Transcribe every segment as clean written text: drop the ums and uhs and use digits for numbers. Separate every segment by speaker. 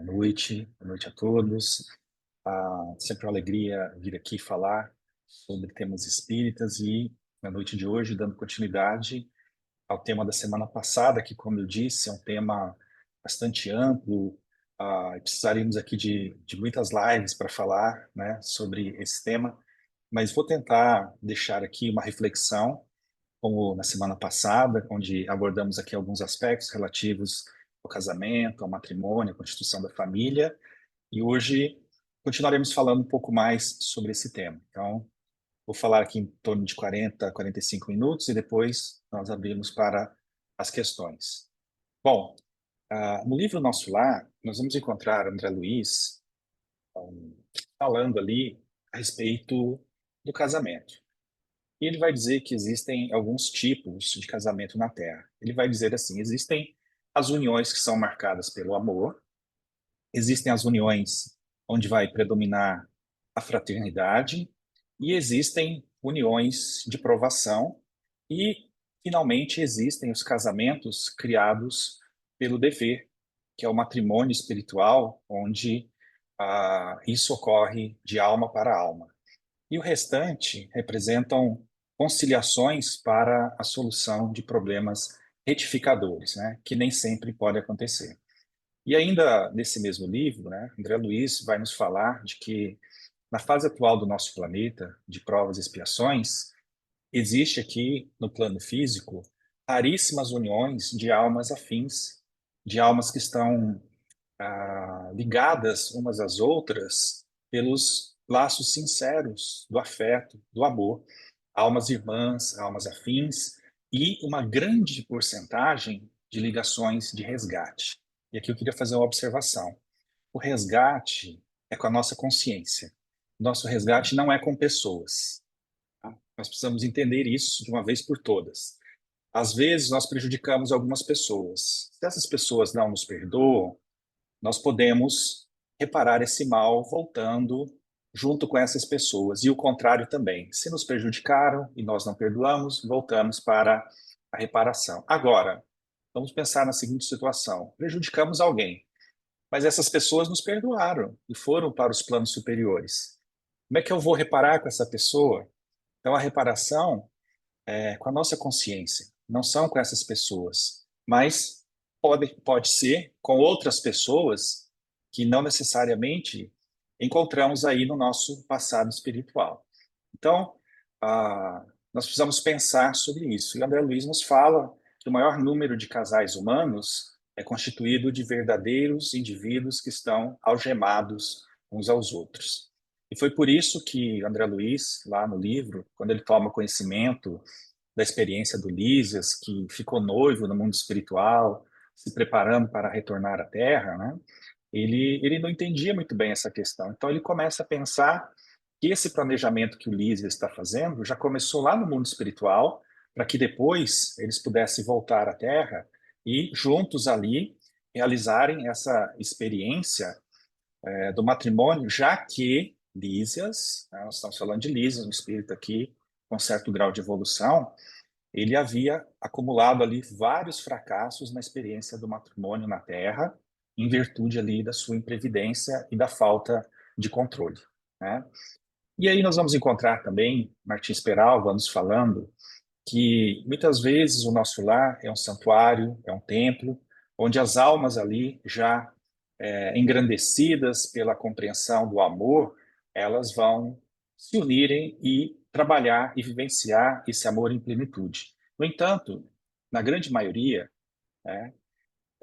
Speaker 1: Boa noite a todos. Sempre uma alegria vir aqui falar sobre temas espíritas e, na noite de hoje, dando continuidade ao tema da semana passada, que, como eu disse, é um tema bastante amplo. Precisaríamos aqui de muitas lives para falar, né, sobre esse tema, mas vou tentar deixar aqui uma reflexão, como na semana passada, onde abordamos aqui alguns aspectos relativos ao casamento, ao matrimônio, à constituição da família, e hoje continuaremos falando um pouco mais sobre esse tema. Então, vou falar aqui em torno de 40 a 45 minutos e depois nós abrimos para as questões. Bom, no livro Nosso Lar, nós vamos encontrar André Luiz falando ali a respeito do casamento. E ele vai dizer que existem alguns tipos de casamento na Terra. Ele vai dizer assim: existem as uniões que são marcadas pelo amor, existem as uniões onde vai predominar a fraternidade, e existem uniões de provação, e, finalmente, existem os casamentos criados pelo dever, que é o matrimônio espiritual, onde isso ocorre de alma para alma. E o restante representam conciliações para a solução de problemas retificadores, né, que nem sempre pode acontecer. E ainda nesse mesmo livro, né, André Luiz vai nos falar de que, na fase atual do nosso planeta, de provas e expiações, existe aqui, no plano físico, raríssimas uniões de almas afins, de almas que estão ligadas umas às outras pelos laços sinceros do afeto, do amor, almas irmãs, almas afins, e uma grande porcentagem de ligações de resgate. E aqui eu queria fazer uma observação. O resgate é com a nossa consciência. Nosso resgate não é com pessoas. Tá? Nós precisamos entender isso de uma vez por todas. Às vezes nós prejudicamos algumas pessoas. Se essas pessoas não nos perdoam, nós podemos reparar esse mal voltando junto com essas pessoas. E o contrário também. Se nos prejudicaram e nós não perdoamos, voltamos para a reparação. Agora, vamos pensar na seguinte situação: prejudicamos alguém, mas essas pessoas nos perdoaram e foram para os planos superiores. Como é que eu vou reparar com essa pessoa? Então, a reparação é com a nossa consciência, não são com essas pessoas, mas pode ser com outras pessoas que não necessariamente encontramos aí no nosso passado espiritual. Então, nós precisamos pensar sobre isso. E André Luiz nos fala que o maior número de casais humanos é constituído de verdadeiros indivíduos que estão algemados uns aos outros. E foi por isso que André Luiz, lá no livro, quando ele toma conhecimento da experiência do Lísias, que ficou noivo no mundo espiritual, se preparando para retornar à Terra, né? Ele não entendia muito bem essa questão. Então ele começa a pensar que esse planejamento que o Lísias está fazendo já começou lá no mundo espiritual, para que depois eles pudessem voltar à Terra e juntos ali realizarem essa experiência do matrimônio, já que Lísias, né, nós estamos falando de Lísias, um espírito aqui com certo grau de evolução, ele havia acumulado ali vários fracassos na experiência do matrimônio na Terra, em virtude ali da sua imprevidência e da falta de controle, né? E aí nós vamos encontrar também Martins Peralva nos falando que muitas vezes o nosso lar é um santuário, é um templo, onde as almas ali já engrandecidas pela compreensão do amor, elas vão se unirem e trabalhar e vivenciar esse amor em plenitude. No entanto, na grande maioria, né,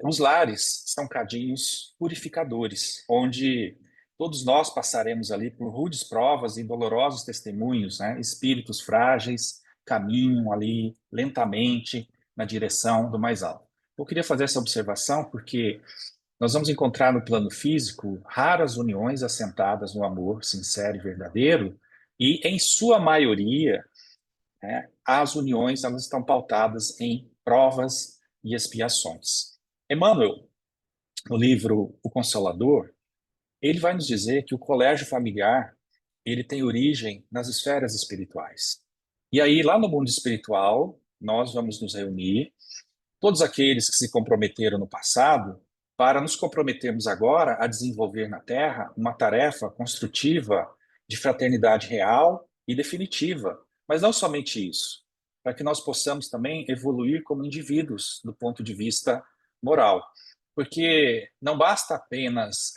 Speaker 1: os lares são cadinhos purificadores, onde todos nós passaremos ali por rudes provas e dolorosos testemunhos, né? Espíritos frágeis caminham ali lentamente na direção do mais alto. Eu queria fazer essa observação porque nós vamos encontrar no plano físico raras uniões assentadas no amor sincero e verdadeiro, e em sua maioria, né, as uniões elas estão pautadas em provas e expiações. Emmanuel, no livro O Consolador, ele vai nos dizer que o colégio familiar ele tem origem nas esferas espirituais. E aí, lá no mundo espiritual, nós vamos nos reunir, todos aqueles que se comprometeram no passado, para nos comprometermos agora a desenvolver na Terra uma tarefa construtiva de fraternidade real e definitiva. Mas não somente isso, para que nós possamos também evoluir como indivíduos do ponto de vista moral. Porque não basta apenas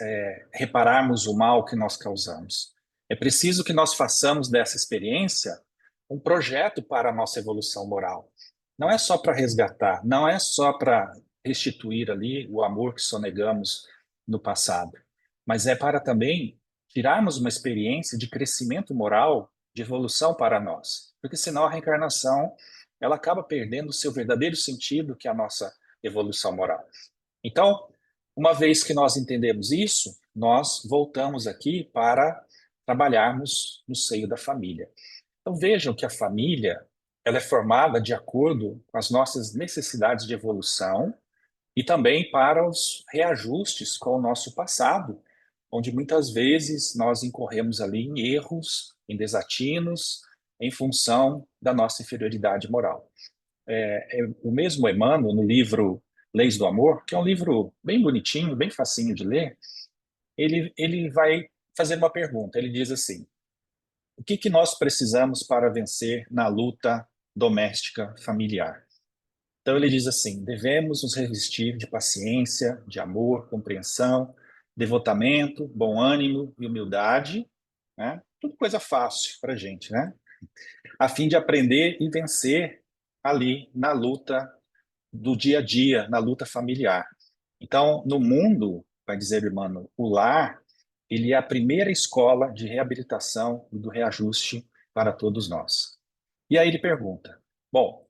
Speaker 1: repararmos o mal que nós causamos. É preciso que nós façamos dessa experiência um projeto para a nossa evolução moral. Não é só para resgatar, não é só para restituir ali o amor que sonegamos no passado, mas é para também tirarmos uma experiência de crescimento moral, de evolução para nós, porque senão a reencarnação ela acaba perdendo o seu verdadeiro sentido, que é a nossa evolução moral. Então, uma vez que nós entendemos isso, nós voltamos aqui para trabalharmos no seio da família. Então vejam que a família ela é formada de acordo com as nossas necessidades de evolução e também para os reajustes com o nosso passado, onde muitas vezes nós incorremos ali em erros, em desatinos, em função da nossa inferioridade moral. O mesmo Emmanuel, no livro Leis do Amor, que é um livro bem bonitinho, bem facinho de ler, ele vai fazer uma pergunta. Ele diz assim: o que nós precisamos para vencer na luta doméstica familiar? Então ele diz assim: devemos nos revestir de paciência, de amor, compreensão, devotamento, bom ânimo e humildade, né? Tudo coisa fácil para a gente, né? A fim de aprender e vencer ali na luta do dia a dia, na luta familiar. Então, no mundo, vai dizer o Emmanuel, o lar, ele é a primeira escola de reabilitação e do reajuste para todos nós. E aí ele pergunta: bom,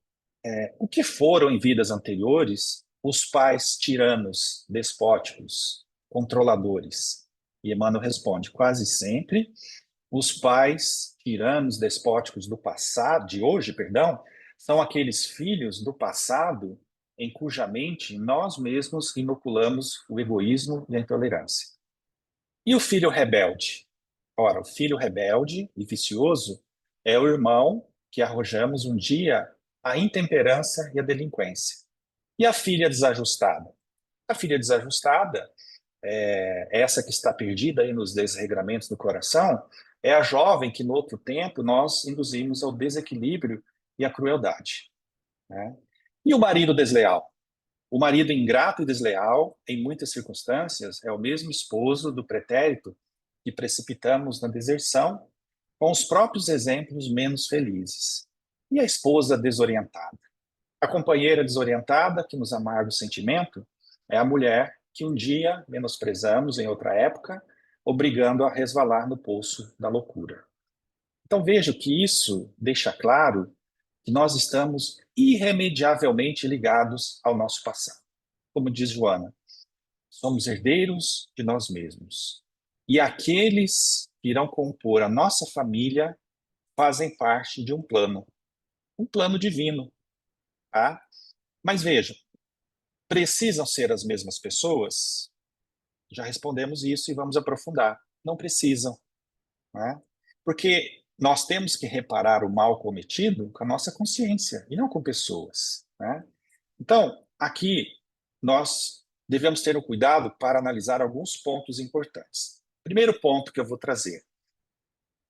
Speaker 1: o que foram em vidas anteriores os pais tiranos, despóticos, controladores? E Emmanuel responde: quase sempre os pais tiranos, despóticos do passado, de hoje, perdão, são aqueles filhos do passado em cuja mente nós mesmos inoculamos o egoísmo e a intolerância. E o filho rebelde? Ora, o filho rebelde e vicioso é o irmão que arrojamos um dia à intemperança e à delinquência. E a filha desajustada? A filha desajustada, essa que está perdida aí nos desregramentos do coração, é a jovem que no outro tempo nós induzimos ao desequilíbrio e à crueldade, né? E o marido desleal? O marido ingrato e desleal, em muitas circunstâncias, é o mesmo esposo do pretérito que precipitamos na deserção, com os próprios exemplos menos felizes. E a esposa desorientada? A companheira desorientada que nos amarga o sentimento é a mulher que um dia menosprezamos em outra época, obrigando a resvalar no poço da loucura. Então vejo que isso deixa claro que nós estamos irremediavelmente ligados ao nosso passado. Como diz Joana, somos herdeiros de nós mesmos. E aqueles que irão compor a nossa família fazem parte de um plano divino, tá? Mas vejam, precisam ser as mesmas pessoas? Já respondemos isso e vamos aprofundar. Não precisam, né? Porque nós temos que reparar o mal cometido com a nossa consciência e não com pessoas, né? Então, aqui nós devemos ter o cuidado para analisar alguns pontos importantes. Primeiro ponto que eu vou trazer: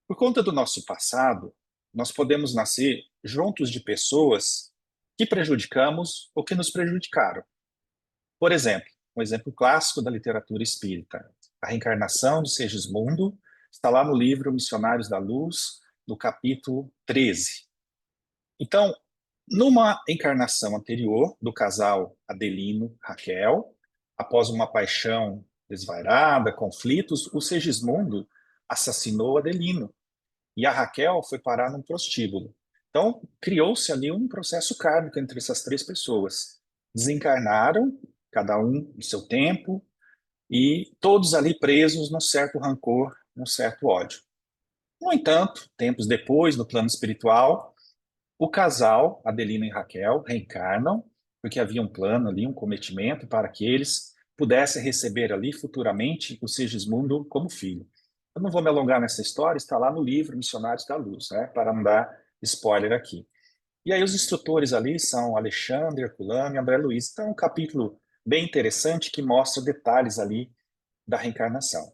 Speaker 1: por conta do nosso passado, nós podemos nascer juntos de pessoas que prejudicamos ou que nos prejudicaram. Por exemplo, um exemplo clássico da literatura espírita: a reencarnação de Segismundo está lá no livro Missionários da Luz, no capítulo 13. Então, numa encarnação anterior do casal Adelino-Raquel, após uma paixão desvairada, conflitos, o Segismundo assassinou Adelino e a Raquel foi parar num prostíbulo. Então, criou-se ali um processo kármico entre essas três pessoas. Desencarnaram, cada um no seu tempo, e todos ali presos num certo rancor, num certo ódio. No entanto, tempos depois, no plano espiritual, o casal, Adelina e Raquel, reencarnam, porque havia um plano ali, um cometimento para que eles pudessem receber ali futuramente o Sigismundo como filho. Eu não vou me alongar nessa história, está lá no livro Missionários da Luz, né, para não dar spoiler aqui. E aí os instrutores ali são Alexandre, Herculano e André Luiz. Então, um capítulo bem interessante que mostra detalhes ali da reencarnação.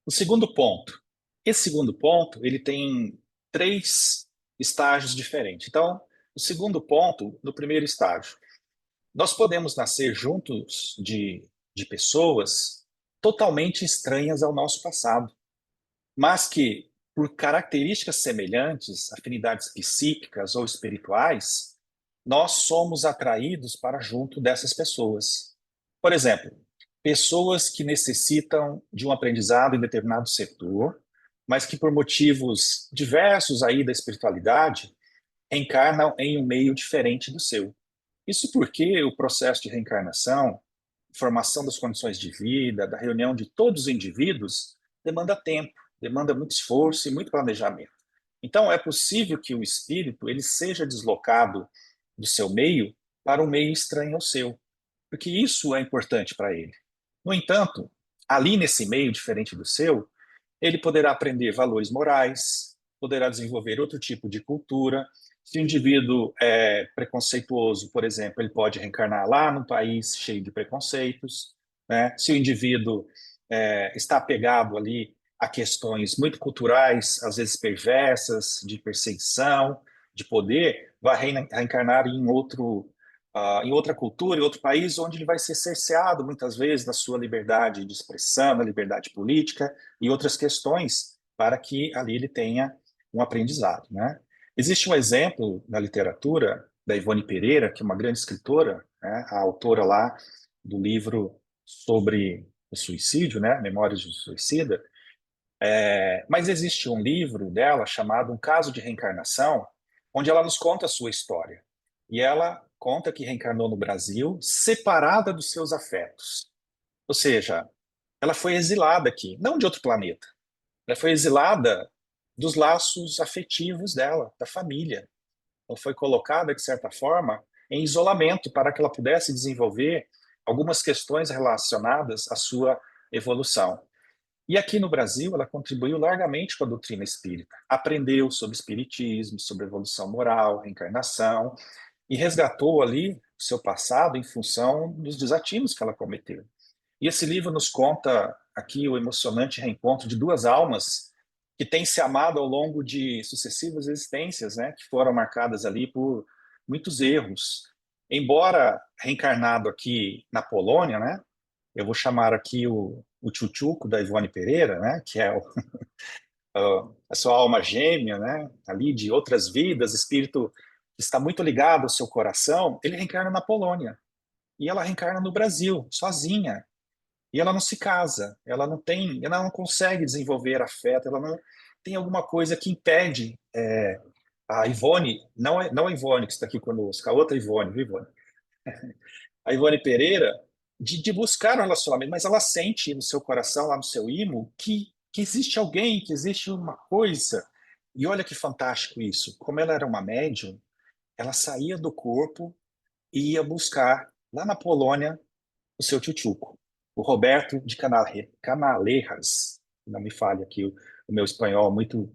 Speaker 1: O segundo ponto. Esse segundo ponto, ele tem 3 estágios diferentes. Então, o segundo ponto, no primeiro estágio, nós podemos nascer juntos de pessoas totalmente estranhas ao nosso passado, mas que, por características semelhantes, afinidades psíquicas ou espirituais, nós somos atraídos para junto dessas pessoas. Por exemplo, pessoas que necessitam de um aprendizado em determinado setor, mas que por motivos diversos aí da espiritualidade, reencarnam em um meio diferente do seu. Isso porque o processo de reencarnação, formação das condições de vida, da reunião de todos os indivíduos, demanda tempo, demanda muito esforço e muito planejamento. Então, é possível que o espírito ele seja deslocado do seu meio para um meio estranho ao seu, porque isso é importante para ele. No entanto, ali nesse meio diferente do seu, ele poderá aprender valores morais, poderá desenvolver outro tipo de cultura. Se o indivíduo é preconceituoso, por exemplo, ele pode reencarnar lá num país cheio de preconceitos, né? Se o indivíduo está apegado ali a questões muito culturais, às vezes perversas, de perseguição, de poder, vai reencarnar em outra cultura, em outro país, onde ele vai ser cerceado muitas vezes da sua liberdade de expressão, da liberdade política e outras questões para que ali ele tenha um aprendizado, né? Existe um exemplo na literatura da Ivone Pereira, que é uma grande escritora, né, a autora lá do livro sobre o suicídio, né, Memórias de um Suicida. Mas existe um livro dela chamado Um Caso de Reencarnação, onde ela nos conta a sua história. E ela conta que reencarnou no Brasil separada dos seus afetos. Ou seja, ela foi exilada aqui, não de outro planeta. Ela foi exilada dos laços afetivos dela, da família. Ela foi colocada, de certa forma, em isolamento para que ela pudesse desenvolver algumas questões relacionadas à sua evolução. E aqui no Brasil, ela contribuiu largamente com a doutrina espírita. Aprendeu sobre espiritismo, sobre evolução moral, reencarnação, e resgatou ali o seu passado em função dos desatinos que ela cometeu. E esse livro nos conta aqui o emocionante reencontro de 2 almas que têm se amado ao longo de sucessivas existências, né, que foram marcadas ali por muitos erros. Embora reencarnado aqui na Polônia, né, eu vou chamar aqui o Tchutchuco da Ivone Pereira, né, que é a sua alma gêmea, né, ali de outras vidas, espírito que está muito ligado ao seu coração, ele reencarna na Polônia. E ela reencarna no Brasil, sozinha, e ela não se casa, ela não consegue desenvolver afeto, ela não tem alguma coisa que impede a Ivone, não a Ivone que está aqui conosco, a outra Ivone, viu, Ivone? A Ivone Pereira, de buscar um relacionamento, mas ela sente no seu coração, lá no seu imo, que existe alguém, que existe uma coisa. E olha que fantástico isso, como ela era uma médium, ela saía do corpo e ia buscar, lá na Polônia, o seu tchutchuco, o Roberto de Canaleiras, não me falhe aqui o meu espanhol muito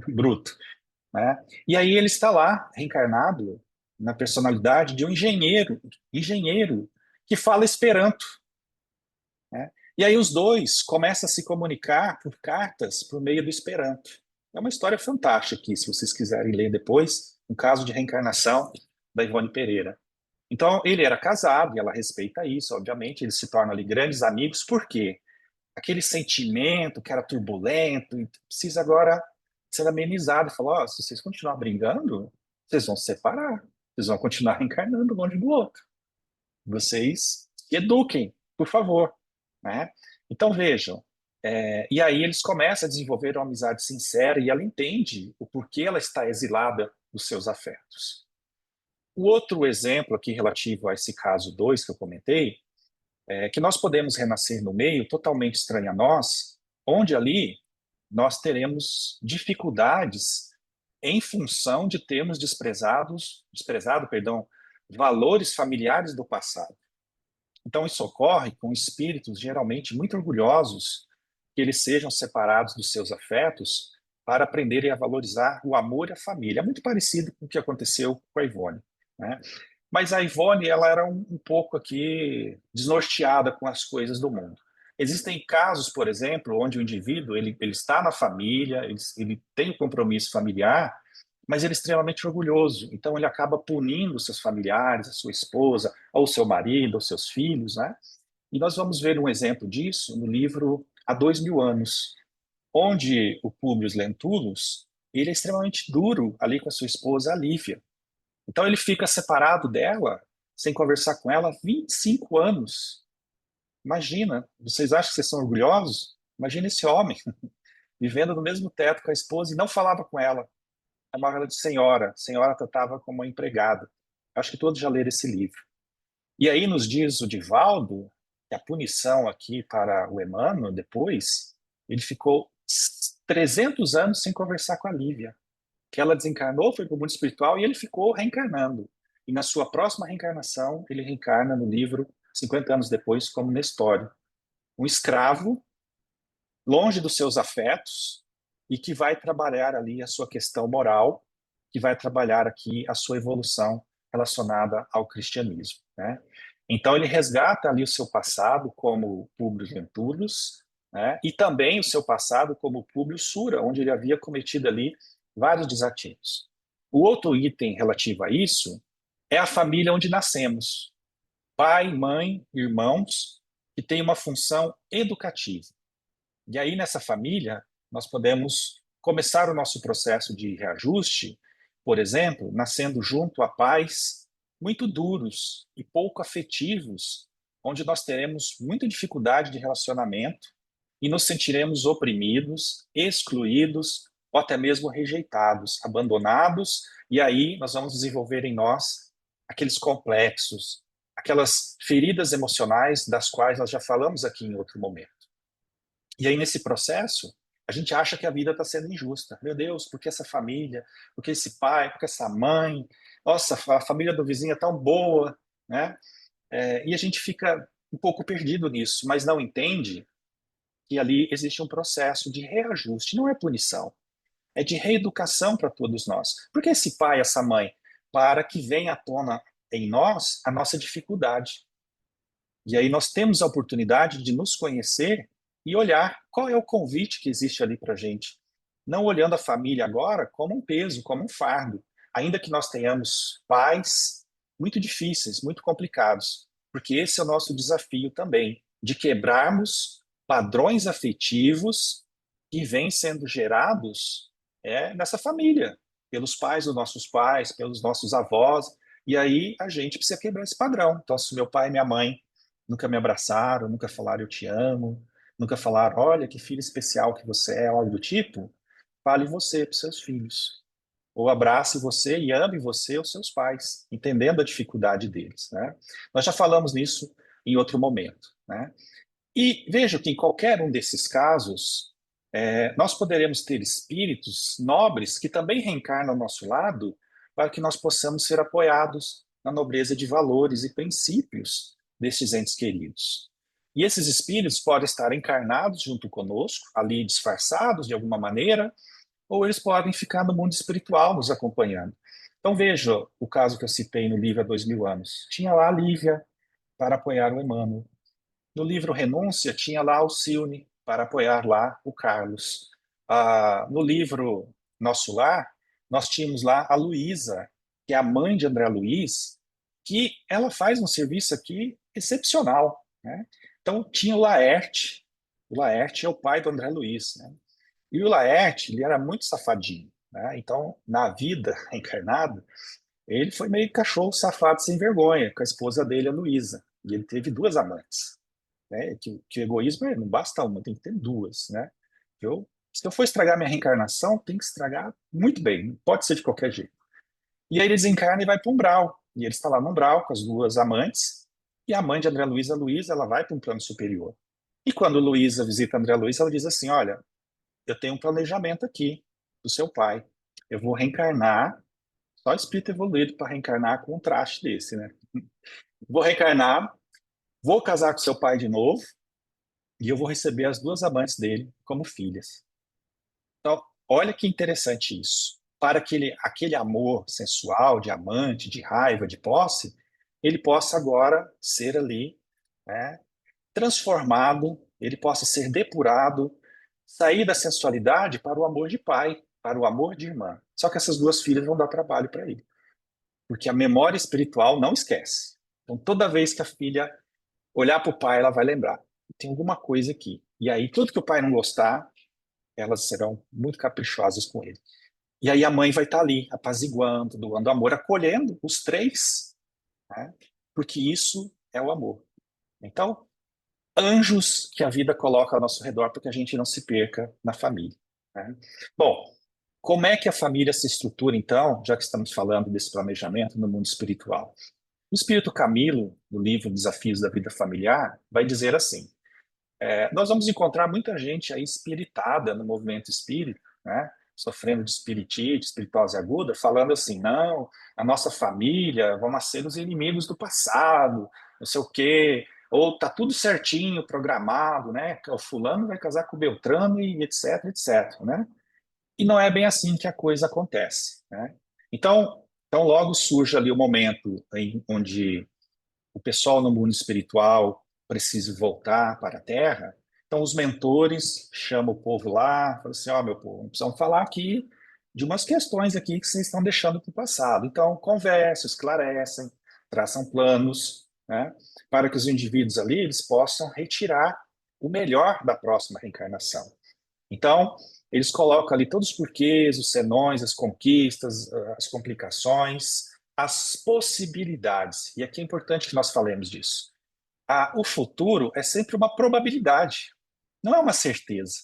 Speaker 1: bruto, né? E aí ele está lá, reencarnado, na personalidade de um engenheiro que fala Esperanto, né? E aí os dois começam a se comunicar por cartas por meio do Esperanto. É uma história fantástica aqui, se vocês quiserem ler depois, um caso de reencarnação da Ivone Pereira. Então, ele era casado e ela respeita isso, obviamente, eles se tornam ali grandes amigos, por quê? Aquele sentimento que era turbulento, precisa agora ser amenizado e falar, ó, se vocês continuar brigando, vocês vão se separar, vocês vão continuar reencarnando um longe do outro. Vocês se eduquem, por favor, né? Então vejam, e aí eles começam a desenvolver uma amizade sincera e ela entende o porquê ela está exilada dos seus afetos. O outro exemplo aqui relativo a esse caso 2 que eu comentei, é que nós podemos renascer no meio totalmente estranho a nós, onde ali nós teremos dificuldades em função de termos desprezado, valores familiares do passado. Então isso ocorre com espíritos geralmente muito orgulhosos que eles sejam separados dos seus afetos para aprenderem a valorizar o amor e a família. É muito parecido com o que aconteceu com a Ivone, né? Mas a Ivone, ela era um pouco aqui desnorteada com as coisas do mundo. Existem casos, por exemplo, onde o indivíduo ele está na família, ele tem um compromisso familiar, mas ele é extremamente orgulhoso. Então ele acaba punindo seus familiares, a sua esposa, ou seu marido, ou seus filhos, né? E nós vamos ver um exemplo disso no livro Há 2000 anos, onde o Públio Lentulus ele é extremamente duro ali com a sua esposa, a Lívia. Então ele fica separado dela, sem conversar com ela, 25 anos. Imagina, vocês acham que vocês são orgulhosos? Imagina esse homem vivendo no mesmo teto com a esposa e não falava com ela. Chamava ela de senhora. Senhora tratava como uma empregada. Acho que todos já leram esse livro. E aí nos diz o Divaldo que a punição aqui para o Emmanuel, depois, ele ficou 300 anos sem conversar com a Lívia, que ela desencarnou, foi para o mundo espiritual e ele ficou reencarnando. E na sua próxima reencarnação, ele reencarna no livro 50 anos depois como Nestório, um escravo longe dos seus afetos e que vai trabalhar ali a sua questão moral, que vai trabalhar aqui a sua evolução relacionada ao cristianismo, né? Então ele resgata ali o seu passado como Públio Lentulus, né? E também o seu passado como Públio Sura, onde ele havia cometido ali vários desatinos. O outro item relativo a isso é a família onde nascemos. Pai, mãe, irmãos, que tem uma função educativa. E aí, nessa família, nós podemos começar o nosso processo de reajuste, por exemplo, nascendo junto a pais muito duros e pouco afetivos, onde nós teremos muita dificuldade de relacionamento e nos sentiremos oprimidos, excluídos ou até mesmo rejeitados, abandonados, e aí nós vamos desenvolver em nós aqueles complexos, aquelas feridas emocionais das quais nós já falamos aqui em outro momento. E aí, nesse processo, a gente acha que a vida está sendo injusta. Meu Deus, por que essa família? Por que esse pai? Por que essa mãe? Nossa, a família do vizinho é tão boa, né? E a gente fica um pouco perdido nisso, mas não entende que ali existe um processo de reajuste, não é punição, é de reeducação para todos nós. Por que esse pai, essa mãe? Para que venha à tona em nós a nossa dificuldade. E aí nós temos a oportunidade de nos conhecer e olhar qual é o convite que existe ali para a gente. Não olhando a família agora como um peso, como um fardo. Ainda que nós tenhamos pais muito difíceis, muito complicados. Porque esse é o nosso desafio também, de quebrarmos padrões afetivos que vêm sendo gerados nessa família, pelos pais, pelos nossos avós. E aí a gente precisa quebrar esse padrão. Então, se meu pai e minha mãe nunca me abraçaram, nunca falaram eu te amo, nunca falaram, olha que filho especial que você é, algo do tipo, fale você para os seus filhos. Ou abrace você e ame você os seus pais, entendendo a dificuldade deles, né? Nós já falamos nisso em outro momento, né? E veja que em qualquer um desses casos, nós poderemos ter espíritos nobres que também reencarnam ao nosso lado para que nós possamos ser apoiados na nobreza de valores e princípios desses entes queridos. E esses espíritos podem estar encarnados junto conosco, ali disfarçados de alguma maneira, ou eles podem ficar no mundo espiritual nos acompanhando. Então veja o caso que eu citei no livro Há 2000 anos. Tinha lá a Lívia para apoiar o Emmanuel. No livro Renúncia, tinha lá o Alcione para apoiar lá o Carlos. No livro Nosso Lar, nós tínhamos lá a Luísa, que é a mãe de André Luiz, que ela faz um serviço aqui excepcional, né? Então, tinha o Laerte é o pai do André Luiz, né? E o Laerte, ele era muito safadinho, né? Então, na vida encarnada, ele foi meio cachorro safado sem vergonha, com a esposa dele, a Luísa. E ele teve duas amantes, né? Que o egoísmo não basta uma, tem que ter duas, né? Se eu for estragar minha reencarnação, tem que estragar muito bem, não pode ser de qualquer jeito. E aí ele desencarna e vai para o umbral. E ele está lá no umbral com as duas amantes, e a mãe de André Luiz, a Luísa, ela vai para um plano superior. E quando Luísa visita André Luiz, ela diz assim: olha, eu tenho um planejamento aqui do seu pai. Eu vou reencarnar, só espírito evoluído para reencarnar com um traste desse, né? Vou reencarnar, vou casar com seu pai de novo, e eu vou receber as duas amantes dele como filhas. Então, olha que interessante isso. para que aquele amor sensual, de amante, de raiva, de posse, ele possa agora ser ali, né, transformado, ele possa ser depurado, sair da sensualidade para o amor de pai, para o amor de irmã. Só que essas duas filhas vão dar trabalho para ele, porque a memória espiritual não esquece. Então, toda vez que a filha olhar para o pai, ela vai lembrar: tem alguma coisa aqui. E aí, tudo que o pai não gostar, elas serão muito caprichosas com ele. E aí a mãe vai estar ali, apaziguando, doando amor, acolhendo os três, né? Porque isso é o amor. Então, anjos que a vida coloca ao nosso redor para que a gente não se perca na família, né? Bom, como é que a família se estrutura, então, já que estamos falando desse planejamento no mundo espiritual? O Espírito Camilo, no livro Desafios da Vida Familiar, vai dizer assim: nós vamos encontrar muita gente aí espiritada no movimento espírita, né? Sofrendo de espiritite, espirituose aguda, falando assim: não, a nossa família vão nascer os inimigos do passado, não sei o quê, ou tá tudo certinho, programado, né? O fulano vai casar com o Beltrano e etc, etc, né? E não é bem assim que a coisa acontece, né? Então logo surge ali o momento onde o pessoal no mundo espiritual precisa voltar para a Terra. Então, os mentores chamam o povo lá, falam assim: ó, meu povo, precisamos falar aqui de umas questões aqui que vocês estão deixando para o passado. Então, conversem, esclarecem, traçam planos, né, para que os indivíduos ali eles possam retirar o melhor da próxima reencarnação. Então, eles colocam ali todos os porquês, os senões, as conquistas, as complicações, as possibilidades. E aqui é importante que nós falemos disso. O futuro é sempre uma probabilidade, não é uma certeza,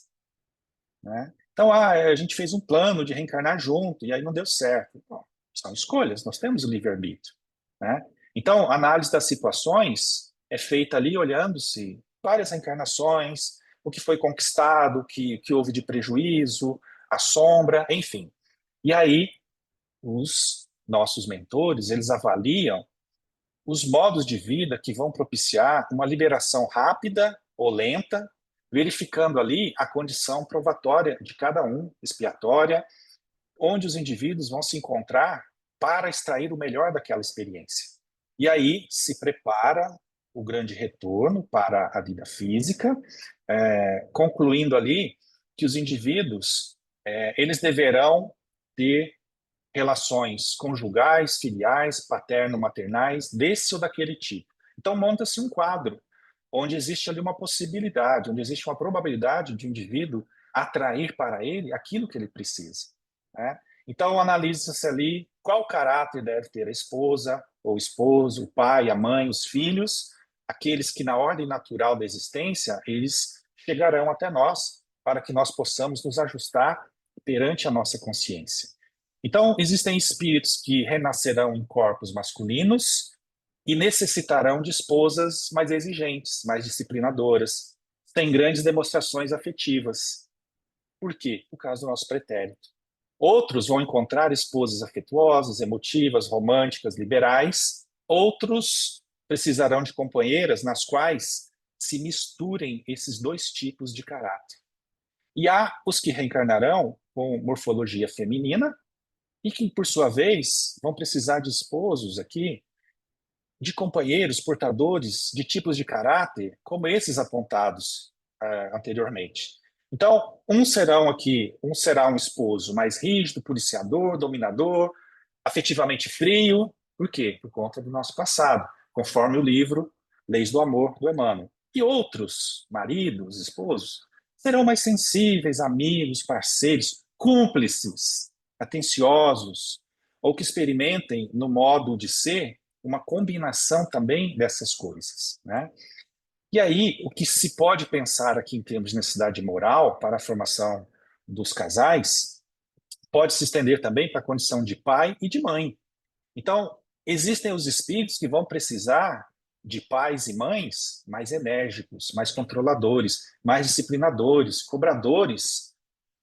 Speaker 1: né? Então, a gente fez um plano de reencarnar junto e aí não deu certo. Bom, são escolhas, nós temos o livre-arbítrio, né? Então, a análise das situações é feita ali olhando-se várias reencarnações, o que foi conquistado, o que houve de prejuízo, a sombra, enfim. E aí, os nossos mentores, eles avaliam os modos de vida que vão propiciar uma liberação rápida ou lenta, verificando ali a condição provatória de cada um, expiatória, onde os indivíduos vão se encontrar para extrair o melhor daquela experiência. E aí se prepara o grande retorno para a vida física, concluindo ali que os indivíduos eles deverão ter relações conjugais, filiais, paterno-maternais, desse ou daquele tipo. Então, monta-se um quadro onde existe ali uma possibilidade, onde existe uma probabilidade de um indivíduo atrair para ele aquilo que ele precisa, né? Então, analisa-se ali qual caráter deve ter a esposa, ou o esposo, o pai, a mãe, os filhos, aqueles que na ordem natural da existência, eles chegarão até nós para que nós possamos nos ajustar perante a nossa consciência. Então, existem espíritos que renascerão em corpos masculinos e necessitarão de esposas mais exigentes, mais disciplinadoras, têm grandes demonstrações afetivas. Por quê? Por causa do nosso pretérito. Outros vão encontrar esposas afetuosas, emotivas, românticas, liberais. Outros precisarão de companheiras nas quais se misturem esses dois tipos de caráter. E há os que reencarnarão com morfologia feminina, e que, por sua vez, vão precisar de esposos aqui, de companheiros portadores de tipos de caráter como esses apontados anteriormente. Então, um será um esposo mais rígido, policiador, dominador, afetivamente frio. Por quê? Por conta do nosso passado, conforme o livro Leis do Amor, do Emmanuel. E outros, maridos, esposos, serão mais sensíveis, amigos, parceiros, cúmplices, atenciosos, ou que experimentem no modo de ser uma combinação também dessas coisas, né? E aí, o que se pode pensar aqui em termos de necessidade moral para a formação dos casais pode se estender também para a condição de pai e de mãe. Então, existem os espíritos que vão precisar de pais e mães mais enérgicos, mais controladores, mais disciplinadores, cobradores,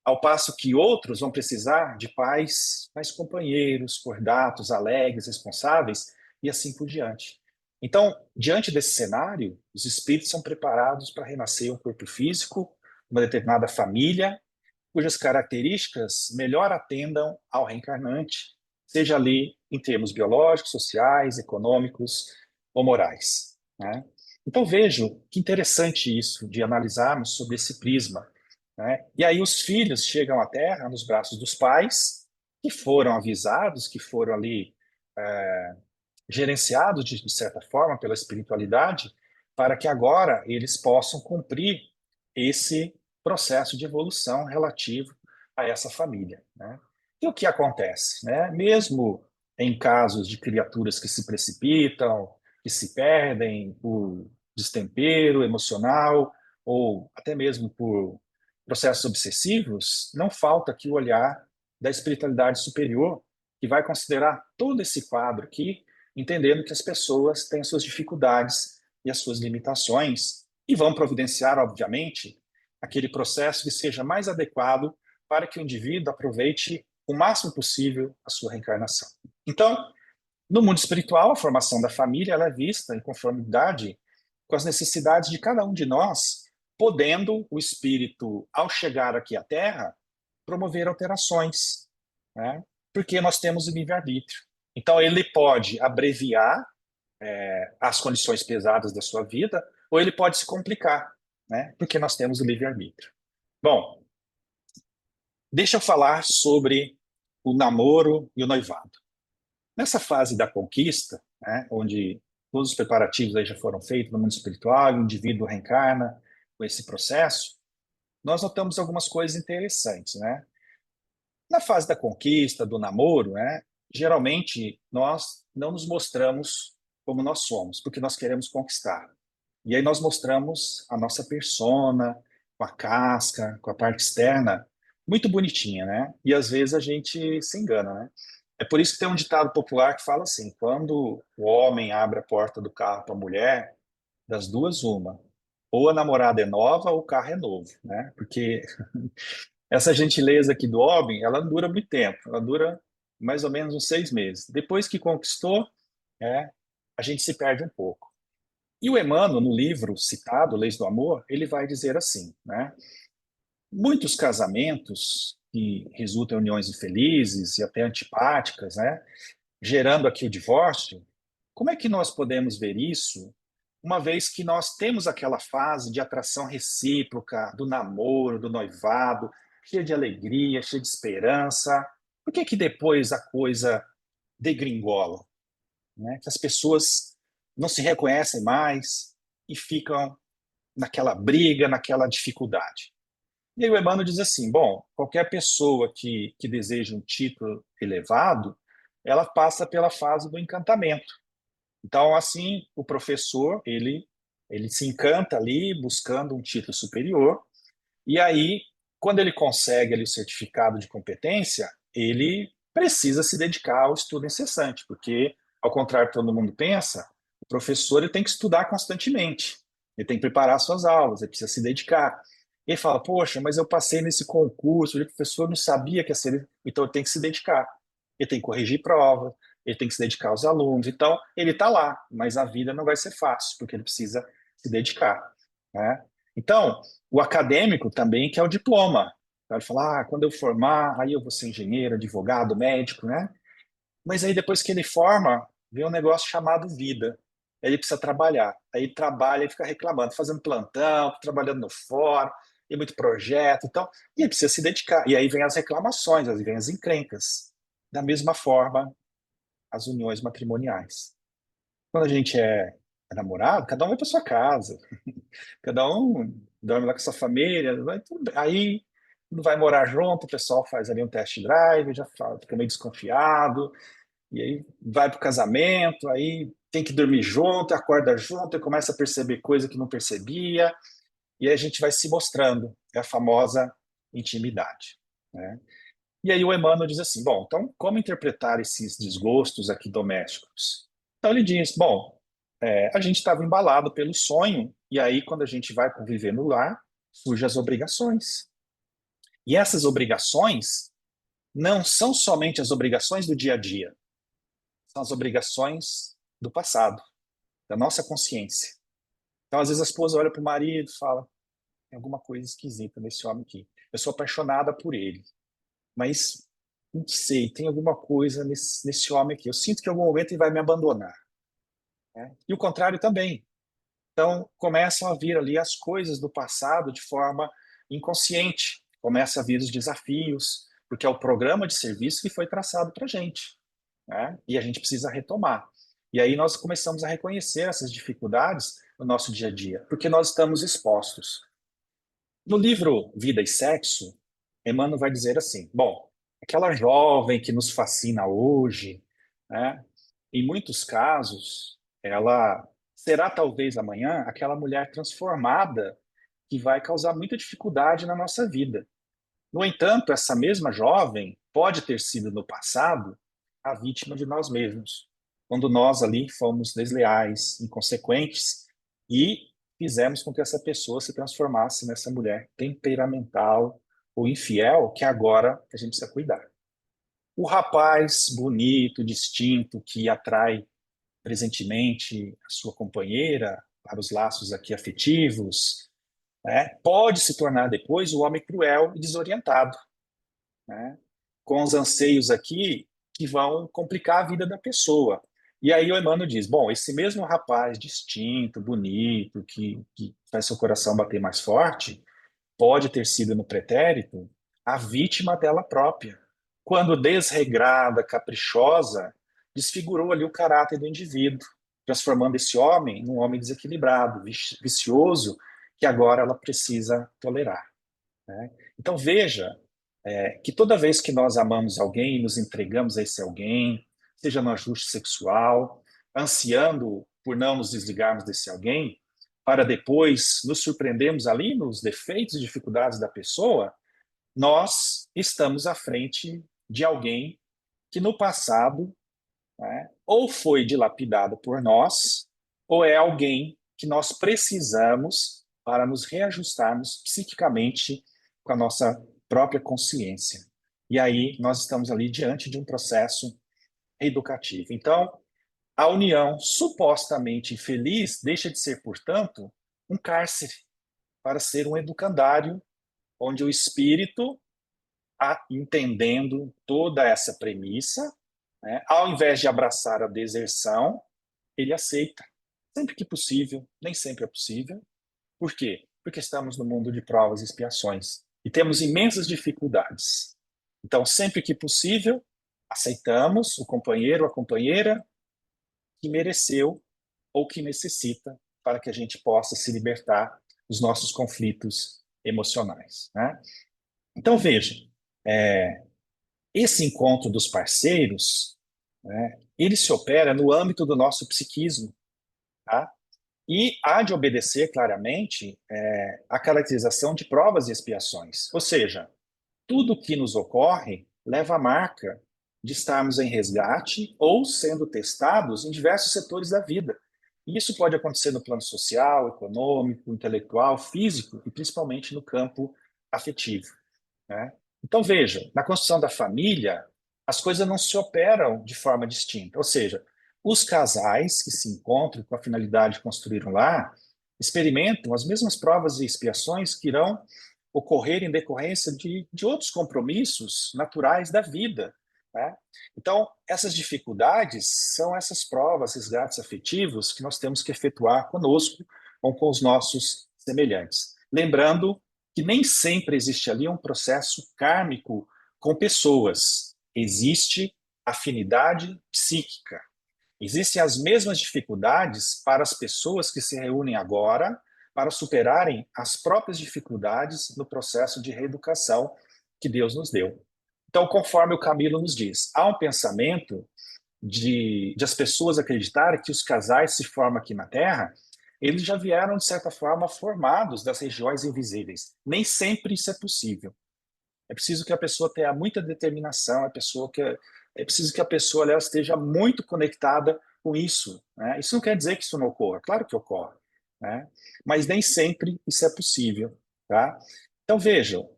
Speaker 1: ao passo que outros vão precisar de pais mais companheiros, cordatos, alegres, responsáveis e assim por diante. Então, diante desse cenário, os espíritos são preparados para renascer um corpo físico, uma determinada família, cujas características melhor atendam ao reencarnante, seja ali em termos biológicos, sociais, econômicos ou morais, né? Então vejo que interessante isso de analisarmos sobre esse prisma, né? E aí os filhos chegam à Terra nos braços dos pais, que foram avisados, que foram ali gerenciados de certa forma pela espiritualidade, para que agora eles possam cumprir esse processo de evolução relativo a essa família, né? E o que acontece, né? Mesmo em casos de criaturas que se precipitam, que se perdem por destempero emocional ou até mesmo por processos obsessivos, não falta aqui o olhar da espiritualidade superior, que vai considerar todo esse quadro aqui, entendendo que as pessoas têm as suas dificuldades e as suas limitações e vão providenciar, obviamente, aquele processo que seja mais adequado para que o indivíduo aproveite o máximo possível a sua reencarnação. Então, no mundo espiritual, a formação da família ela é vista em conformidade com as necessidades de cada um de nós, podendo o espírito, ao chegar aqui à Terra, promover alterações, né? Porque nós temos o livre-arbítrio. Então, ele pode abreviar as condições pesadas da sua vida, ou ele pode se complicar, né? Porque nós temos o livre-arbítrio. Bom, deixa eu falar sobre o namoro e o noivado. Nessa fase da conquista, né, onde todos os preparativos aí já foram feitos no mundo espiritual, o indivíduo reencarna com esse processo, nós notamos algumas coisas interessantes, né? Na fase da conquista, do namoro, né, geralmente nós não nos mostramos como nós somos, porque nós queremos conquistar. E aí nós mostramos a nossa persona, com a casca, com a parte externa, muito bonitinha, né? E às vezes a gente se engana, né? É por isso que tem um ditado popular que fala assim: quando o homem abre a porta do carro para a mulher, das duas, uma. Ou a namorada é nova ou o carro é novo, né? Porque essa gentileza aqui do homem, ela não dura muito tempo, ela dura mais ou menos uns 6 meses. Depois que conquistou, é, a gente se perde um pouco. E o Emmanuel, no livro citado, Leis do Amor, ele vai dizer assim, né? Muitos casamentos que resultam em uniões infelizes e até antipáticas, né? Gerando aqui o divórcio, como é que nós podemos ver isso, uma vez que nós temos aquela fase de atração recíproca, do namoro, do noivado, cheia de alegria, cheia de esperança? Por que que depois a coisa degringola, né? Que as pessoas não se reconhecem mais e ficam naquela briga, naquela dificuldade? E aí o Emmanuel diz assim, bom, qualquer pessoa que deseja um título elevado, ela passa pela fase do encantamento. Então, assim, o professor, ele se encanta ali buscando um título superior, e aí, quando ele consegue ali o certificado de competência, ele precisa se dedicar ao estudo incessante, porque, ao contrário do que todo mundo pensa, o professor ele tem que estudar constantemente, ele tem que preparar suas aulas, ele precisa se dedicar. Ele fala, poxa, mas eu passei nesse concurso, o professor não sabia que ia ser, então ele tem que se dedicar. Ele tem que corrigir prova, ele tem que se dedicar aos alunos. Então, ele está lá, mas a vida não vai ser fácil, porque ele precisa se dedicar, né? Então, o acadêmico também quer o diploma. Ele fala, quando eu formar, aí eu vou ser engenheiro, advogado, médico, né? Mas aí depois que ele forma, vem um negócio chamado vida. Aí ele precisa trabalhar. Aí ele trabalha e fica reclamando, fazendo plantão, trabalhando no fórum, tem muito projeto, então, e ele precisa se dedicar. E aí vem as reclamações, aí vem as encrencas. Da mesma forma, as uniões matrimoniais. Quando a gente é namorado, cada um vai para sua casa, cada um dorme lá com sua família, aí não vai morar junto, o pessoal faz ali um test drive, já fala, fica meio desconfiado, e aí vai pro casamento, aí tem que dormir junto, acorda junto, e começa a perceber coisa que não percebia, e aí a gente vai se mostrando, é a famosa intimidade, né? E aí o Emmanuel diz assim, bom, então como interpretar esses desgostos aqui domésticos? Então ele diz, bom, a gente estava embalado pelo sonho, e aí quando a gente vai conviver no lar, surgem as obrigações. E essas obrigações não são somente as obrigações do dia a dia, são as obrigações do passado, da nossa consciência. Então, às vezes, a esposa olha para o marido e fala: tem alguma coisa esquisita nesse homem aqui. Eu sou apaixonada por ele, mas não sei, tem alguma coisa nesse homem aqui. Eu sinto que em algum momento ele vai me abandonar, né? E o contrário também. Então, começam a vir ali as coisas do passado de forma inconsciente. Começa a vir os desafios, porque é o programa de serviço que foi traçado para a gente, né? E a gente precisa retomar. E aí nós começamos a reconhecer essas dificuldades no nosso dia a dia, porque nós estamos expostos. No livro Vida e Sexo, Emmanuel vai dizer assim: bom, aquela jovem que nos fascina hoje, né, em muitos casos, ela será talvez amanhã aquela mulher transformada que vai causar muita dificuldade na nossa vida. No entanto, essa mesma jovem pode ter sido no passado a vítima de nós mesmos, quando nós ali fomos desleais, inconsequentes e fizemos com que essa pessoa se transformasse nessa mulher temperamental ou infiel que agora a gente precisa cuidar. O rapaz bonito, distinto, que atrai presentemente a sua companheira para os laços aqui afetivos, né, pode se tornar depois o homem cruel e desorientado, né, com os anseios aqui que vão complicar a vida da pessoa. E aí o Emmanuel diz, bom, esse mesmo rapaz distinto, bonito, que faz seu coração bater mais forte, pode ter sido no pretérito a vítima dela própria, quando desregrada, caprichosa, desfigurou ali o caráter do indivíduo, transformando esse homem num homem desequilibrado, vicioso, que agora ela precisa tolerar, né? Então veja que toda vez que nós amamos alguém, nos entregamos a esse alguém, seja no ajuste sexual, ansiando por não nos desligarmos desse alguém, para depois nos surpreendermos ali nos defeitos e dificuldades da pessoa, nós estamos à frente de alguém que no passado, né, ou foi dilapidado por nós, ou é alguém que nós precisamos para nos reajustarmos psiquicamente com a nossa própria consciência. E aí nós estamos ali diante de um processo educativo. Então, a união supostamente infeliz deixa de ser, portanto, um cárcere para ser um educandário onde o espírito, entendendo toda essa premissa, né, ao invés de abraçar a deserção, ele aceita, sempre que possível, nem sempre é possível. Por quê? Porque estamos no mundo de provas e expiações e temos imensas dificuldades. Então, sempre que possível, aceitamos o companheiro ou a companheira que mereceu ou que necessita para que a gente possa se libertar dos nossos conflitos emocionais, né? Então, veja, esse encontro dos parceiros, né, ele se opera no âmbito do nosso psiquismo, tá? E há de obedecer claramente a caracterização de provas e expiações. Ou seja, tudo que nos ocorre leva a marca de estarmos em resgate ou sendo testados em diversos setores da vida. E isso pode acontecer no plano social, econômico, intelectual, físico e principalmente no campo afetivo, né? Então, veja, na construção da família, as coisas não se operam de forma distinta. Ou seja, os casais que se encontram com a finalidade de construir um lar experimentam as mesmas provas e expiações que irão ocorrer em decorrência de outros compromissos naturais da vida, né? Então, essas dificuldades são essas provas, resgates afetivos que nós temos que efetuar conosco ou com os nossos semelhantes. Lembrando que nem sempre existe ali um processo kármico com pessoas. Existe afinidade psíquica. Existem as mesmas dificuldades para as pessoas que se reúnem agora para superarem as próprias dificuldades no processo de reeducação que Deus nos deu. Então, conforme o Camilo nos diz, há um pensamento de as pessoas acreditarem que os casais se formam aqui na Terra, eles já vieram, de certa forma, formados das regiões invisíveis. Nem sempre isso é possível. É preciso que a pessoa tenha muita determinação, é preciso que a pessoa aliás, esteja muito conectada com isso, né? Isso não quer dizer que isso não ocorra, claro que ocorre, né? Mas nem sempre isso é possível, tá? Então vejam,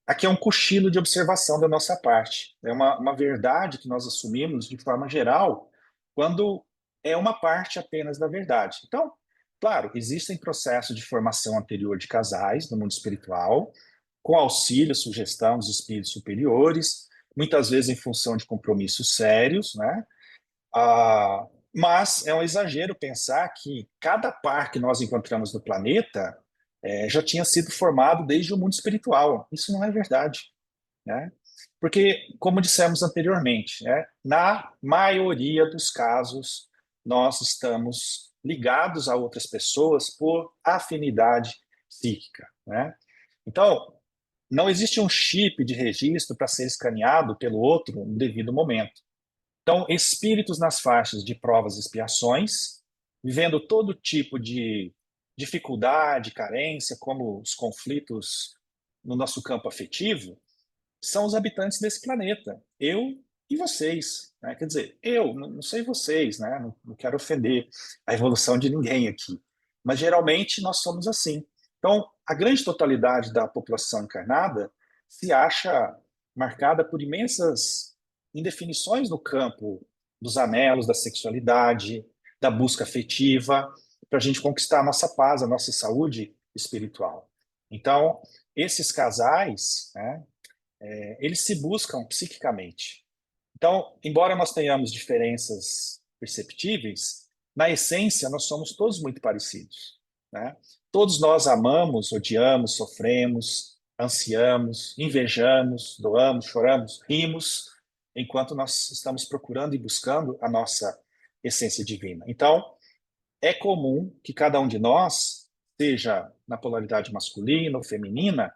Speaker 1: aqui é um cochilo de observação da nossa parte, é uma verdade que nós assumimos de forma geral, quando é uma parte apenas da verdade. Então, Claro, existem processos de formação anterior de casais no mundo espiritual, com auxílio, sugestão dos espíritos superiores, muitas vezes em função de compromissos sérios, né? Mas é um exagero pensar que cada par que nós encontramos no planeta já tinha sido formado desde o mundo espiritual. Isso não é verdade, né? Porque, como dissemos anteriormente, né, na maioria dos casos, nós estamos ligados a outras pessoas por afinidade psíquica, né? Então, não existe um chip de registro para ser escaneado pelo outro no devido momento. Então, espíritos nas faixas de provas e expiações, vivendo todo tipo de dificuldade, carência, como os conflitos no nosso campo afetivo, são os habitantes desse planeta. Eu e vocês, né? Quer dizer, eu, não sei vocês, né? Não quero ofender a evolução de ninguém aqui. Mas geralmente nós somos assim. Então, a grande totalidade da população encarnada se acha marcada por imensas indefinições no campo dos anelos, da sexualidade, da busca afetiva, para a gente conquistar a nossa paz, a nossa saúde espiritual. Então, esses casais, né, eles se buscam psiquicamente. Então, embora nós tenhamos diferenças perceptíveis, na essência nós somos todos muito parecidos, né? Todos nós amamos, odiamos, sofremos, ansiamos, invejamos, doamos, choramos, rimos, enquanto nós estamos procurando e buscando a nossa essência divina. Então, é comum que cada um de nós, seja na polaridade masculina ou feminina,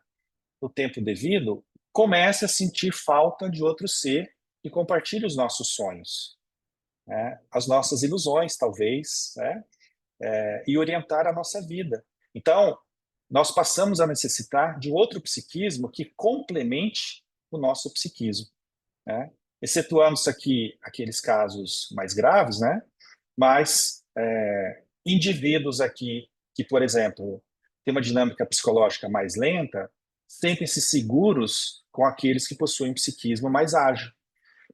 Speaker 1: no tempo devido, comece a sentir falta de outro ser que compartilhe os nossos sonhos, né? As nossas ilusões, talvez, né? E orientar a nossa vida. Então, nós passamos a necessitar de outro psiquismo que complemente o nosso psiquismo, né? Excetuando-se aqui aqueles casos mais graves, né? Mas indivíduos aqui que, por exemplo, têm uma dinâmica psicológica mais lenta, sentem-se seguros com aqueles que possuem um psiquismo mais ágil.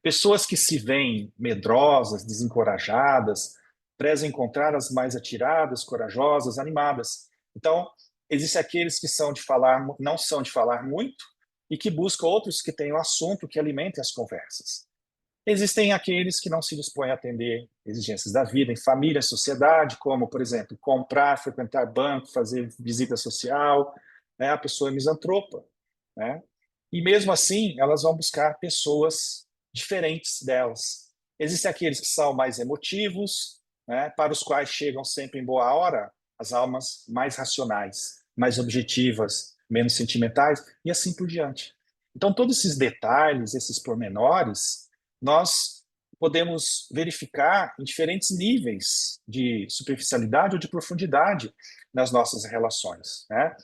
Speaker 1: Pessoas que se veem medrosas, desencorajadas, prezam encontrar as mais atiradas, corajosas, animadas. Então, existem aqueles que são de falar, não são de falar muito e que buscam outros que tenham assunto que alimentem as conversas. Existem aqueles que não se dispõem a atender exigências da vida em família, sociedade, como, por exemplo, comprar, frequentar banco, fazer visita social, né? A pessoa é misantropa, né? E mesmo assim, elas vão buscar pessoas diferentes delas. Existem aqueles que são mais emotivos, né? Para os quais chegam sempre em boa hora as almas mais racionais, mais objetivas, menos sentimentais, e assim por diante. Então, todos esses detalhes, esses pormenores, nós podemos verificar em diferentes níveis de superficialidade ou de profundidade nas nossas relações, né?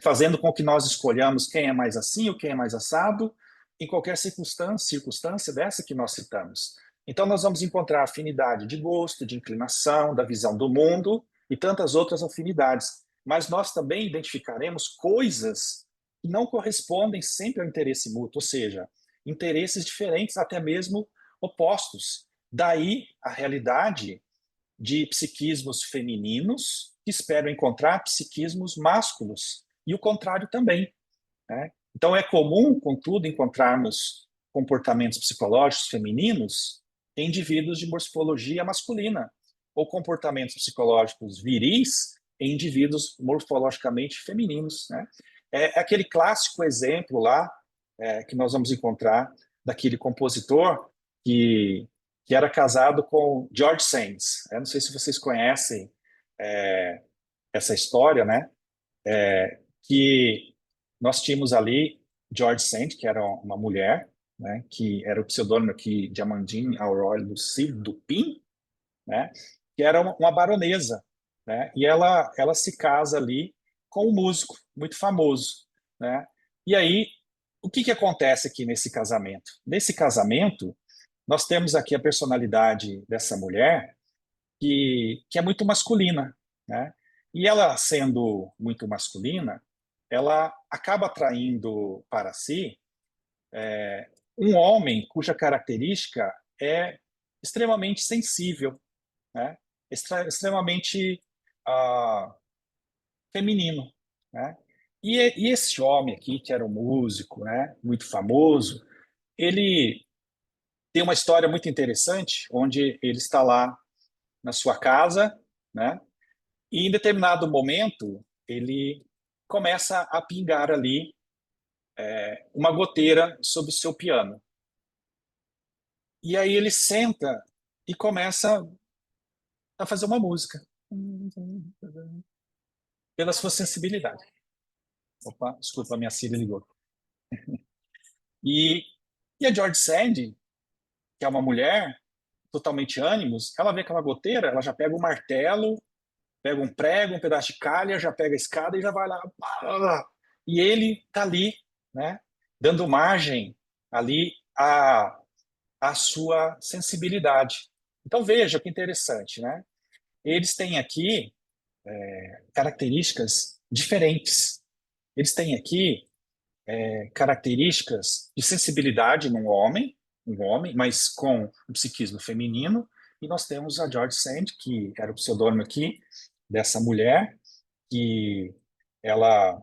Speaker 1: Fazendo com que nós escolhamos quem é mais assim ou quem é mais assado em qualquer circunstância dessa que nós citamos. Então, nós vamos encontrar afinidade de gosto, de inclinação, da visão do mundo e tantas outras afinidades. Mas nós também identificaremos coisas que não correspondem sempre ao interesse mútuo, ou seja, interesses diferentes, até mesmo opostos. Daí a realidade de psiquismos femininos que esperam encontrar psiquismos másculos e o contrário também, né? Então é comum, contudo, encontrarmos comportamentos psicológicos femininos em indivíduos de morfologia masculina ou comportamentos psicológicos viris em indivíduos morfologicamente femininos, né? É aquele clássico exemplo lá que nós vamos encontrar daquele compositor que, que era casado com George Sands. Eu não sei se vocês conhecem é, essa história, né? Que nós tínhamos ali George Sand, que era uma mulher, né? Que era o pseudônimo aqui de Amandine Aurore Lucille Dupin, né? Que era uma baronesa, né? E ela se casa ali com um músico muito famoso, né? E aí, o que acontece aqui nesse casamento? Nesse casamento, nós temos aqui a personalidade dessa mulher que é muito masculina, né? E ela sendo muito masculina, ela acaba atraindo para si um homem cuja característica é extremamente sensível, né? Extremamente feminino, né? E esse homem aqui, que era um músico, né, muito famoso, ele tem uma história muito interessante, onde ele está lá na sua casa, né? E em determinado momento, ele começa a pingar ali uma goteira sobre o seu piano. E aí ele senta e começa a fazer uma música pela sua sensibilidade. Opa, desculpa, minha Siri ligou. E, e a George Sand, que é uma mulher totalmente ânimos, ela vê aquela goteira, ela já pega o martelo, pega um prego, um pedaço de calha, já pega a escada e já vai lá. E ele tá ali, né, dando margem ali à sua sensibilidade. Então veja que interessante, né? Eles têm aqui características diferentes. Eles têm aqui características de sensibilidade num homem, um homem, mas com um psiquismo feminino, e nós temos a George Sand, que era o pseudônimo aqui dessa mulher, que ela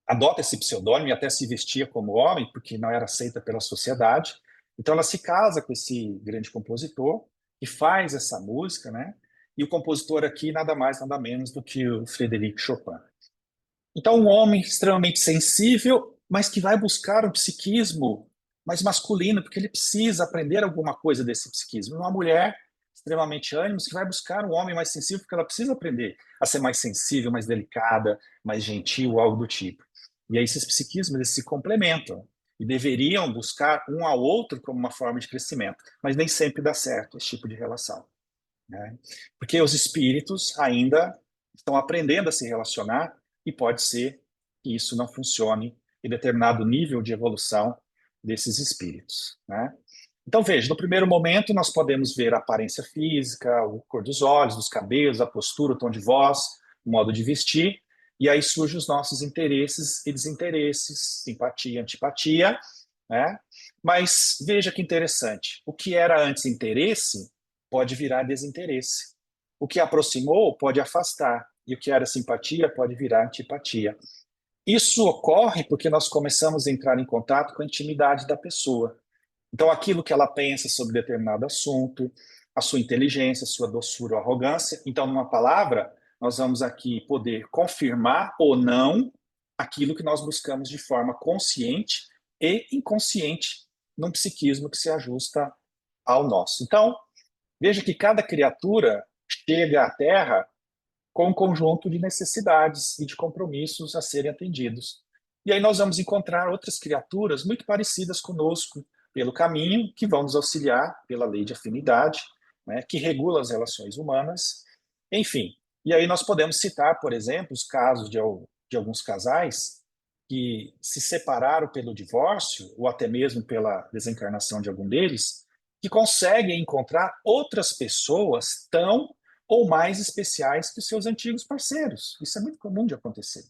Speaker 1: adota esse pseudônimo e até se vestia como homem, porque não era aceita pela sociedade. Então ela se casa com esse grande compositor que faz essa música, né? E o compositor aqui nada mais, nada menos do que o Frédéric Chopin. Então, um homem extremamente sensível, mas que vai buscar um psiquismo mais masculino, porque ele precisa aprender alguma coisa desse psiquismo. Uma mulher extremamente ânimos que vai buscar um homem mais sensível, porque ela precisa aprender a ser mais sensível, mais delicada, mais gentil, algo do tipo. E aí esses psiquismos eles se complementam e deveriam buscar um ao outro como uma forma de crescimento, mas nem sempre dá certo esse tipo de relação, né? Porque os espíritos ainda estão aprendendo a se relacionar e pode ser que isso não funcione em determinado nível de evolução desses espíritos, né? Então, veja, no primeiro momento nós podemos ver a aparência física, a cor dos olhos, dos cabelos, a postura, o tom de voz, o modo de vestir, e aí surgem os nossos interesses e desinteresses, simpatia, antipatia, né? Mas veja que interessante, o que era antes interesse pode virar desinteresse. O que aproximou pode afastar, e o que era simpatia pode virar antipatia. Isso ocorre porque nós começamos a entrar em contato com a intimidade da pessoa. Então, aquilo que ela pensa sobre determinado assunto, a sua inteligência, a sua doçura ou arrogância. Então, numa palavra, nós vamos aqui poder confirmar ou não aquilo que nós buscamos de forma consciente e inconsciente num psiquismo que se ajusta ao nosso. Então, veja que cada criatura chega à Terra com um conjunto de necessidades e de compromissos a serem atendidos. E aí nós vamos encontrar outras criaturas muito parecidas conosco pelo caminho, que vão nos auxiliar pela lei de afinidade, né, que regula as relações humanas. Enfim, e aí nós podemos citar, por exemplo, os casos de alguns casais que se separaram pelo divórcio, ou até mesmo pela desencarnação de algum deles, que conseguem encontrar outras pessoas tão ou mais especiais que os seus antigos parceiros. Isso é muito comum de acontecer.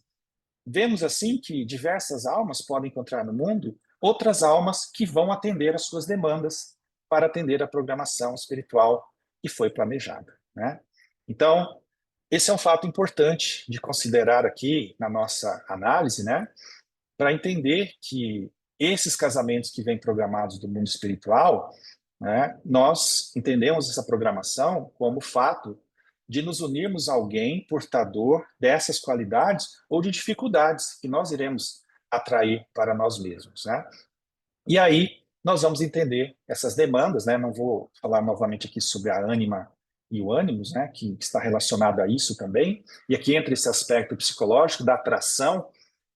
Speaker 1: Vemos assim que diversas almas podem encontrar no mundo outras almas que vão atender às suas demandas para atender a programação espiritual que foi planejada, né? Então, esse é um fato importante de considerar aqui na nossa análise, né? Para entender que esses casamentos que vêm programados do mundo espiritual, né, nós entendemos essa programação como fato de nos unirmos a alguém portador dessas qualidades ou de dificuldades que nós iremos atrair para nós mesmos, né? E aí nós vamos entender essas demandas, né? Não vou falar novamente aqui sobre a ânima e o ânimos, né? Que está relacionado a isso também. E aqui entra esse aspecto psicológico da atração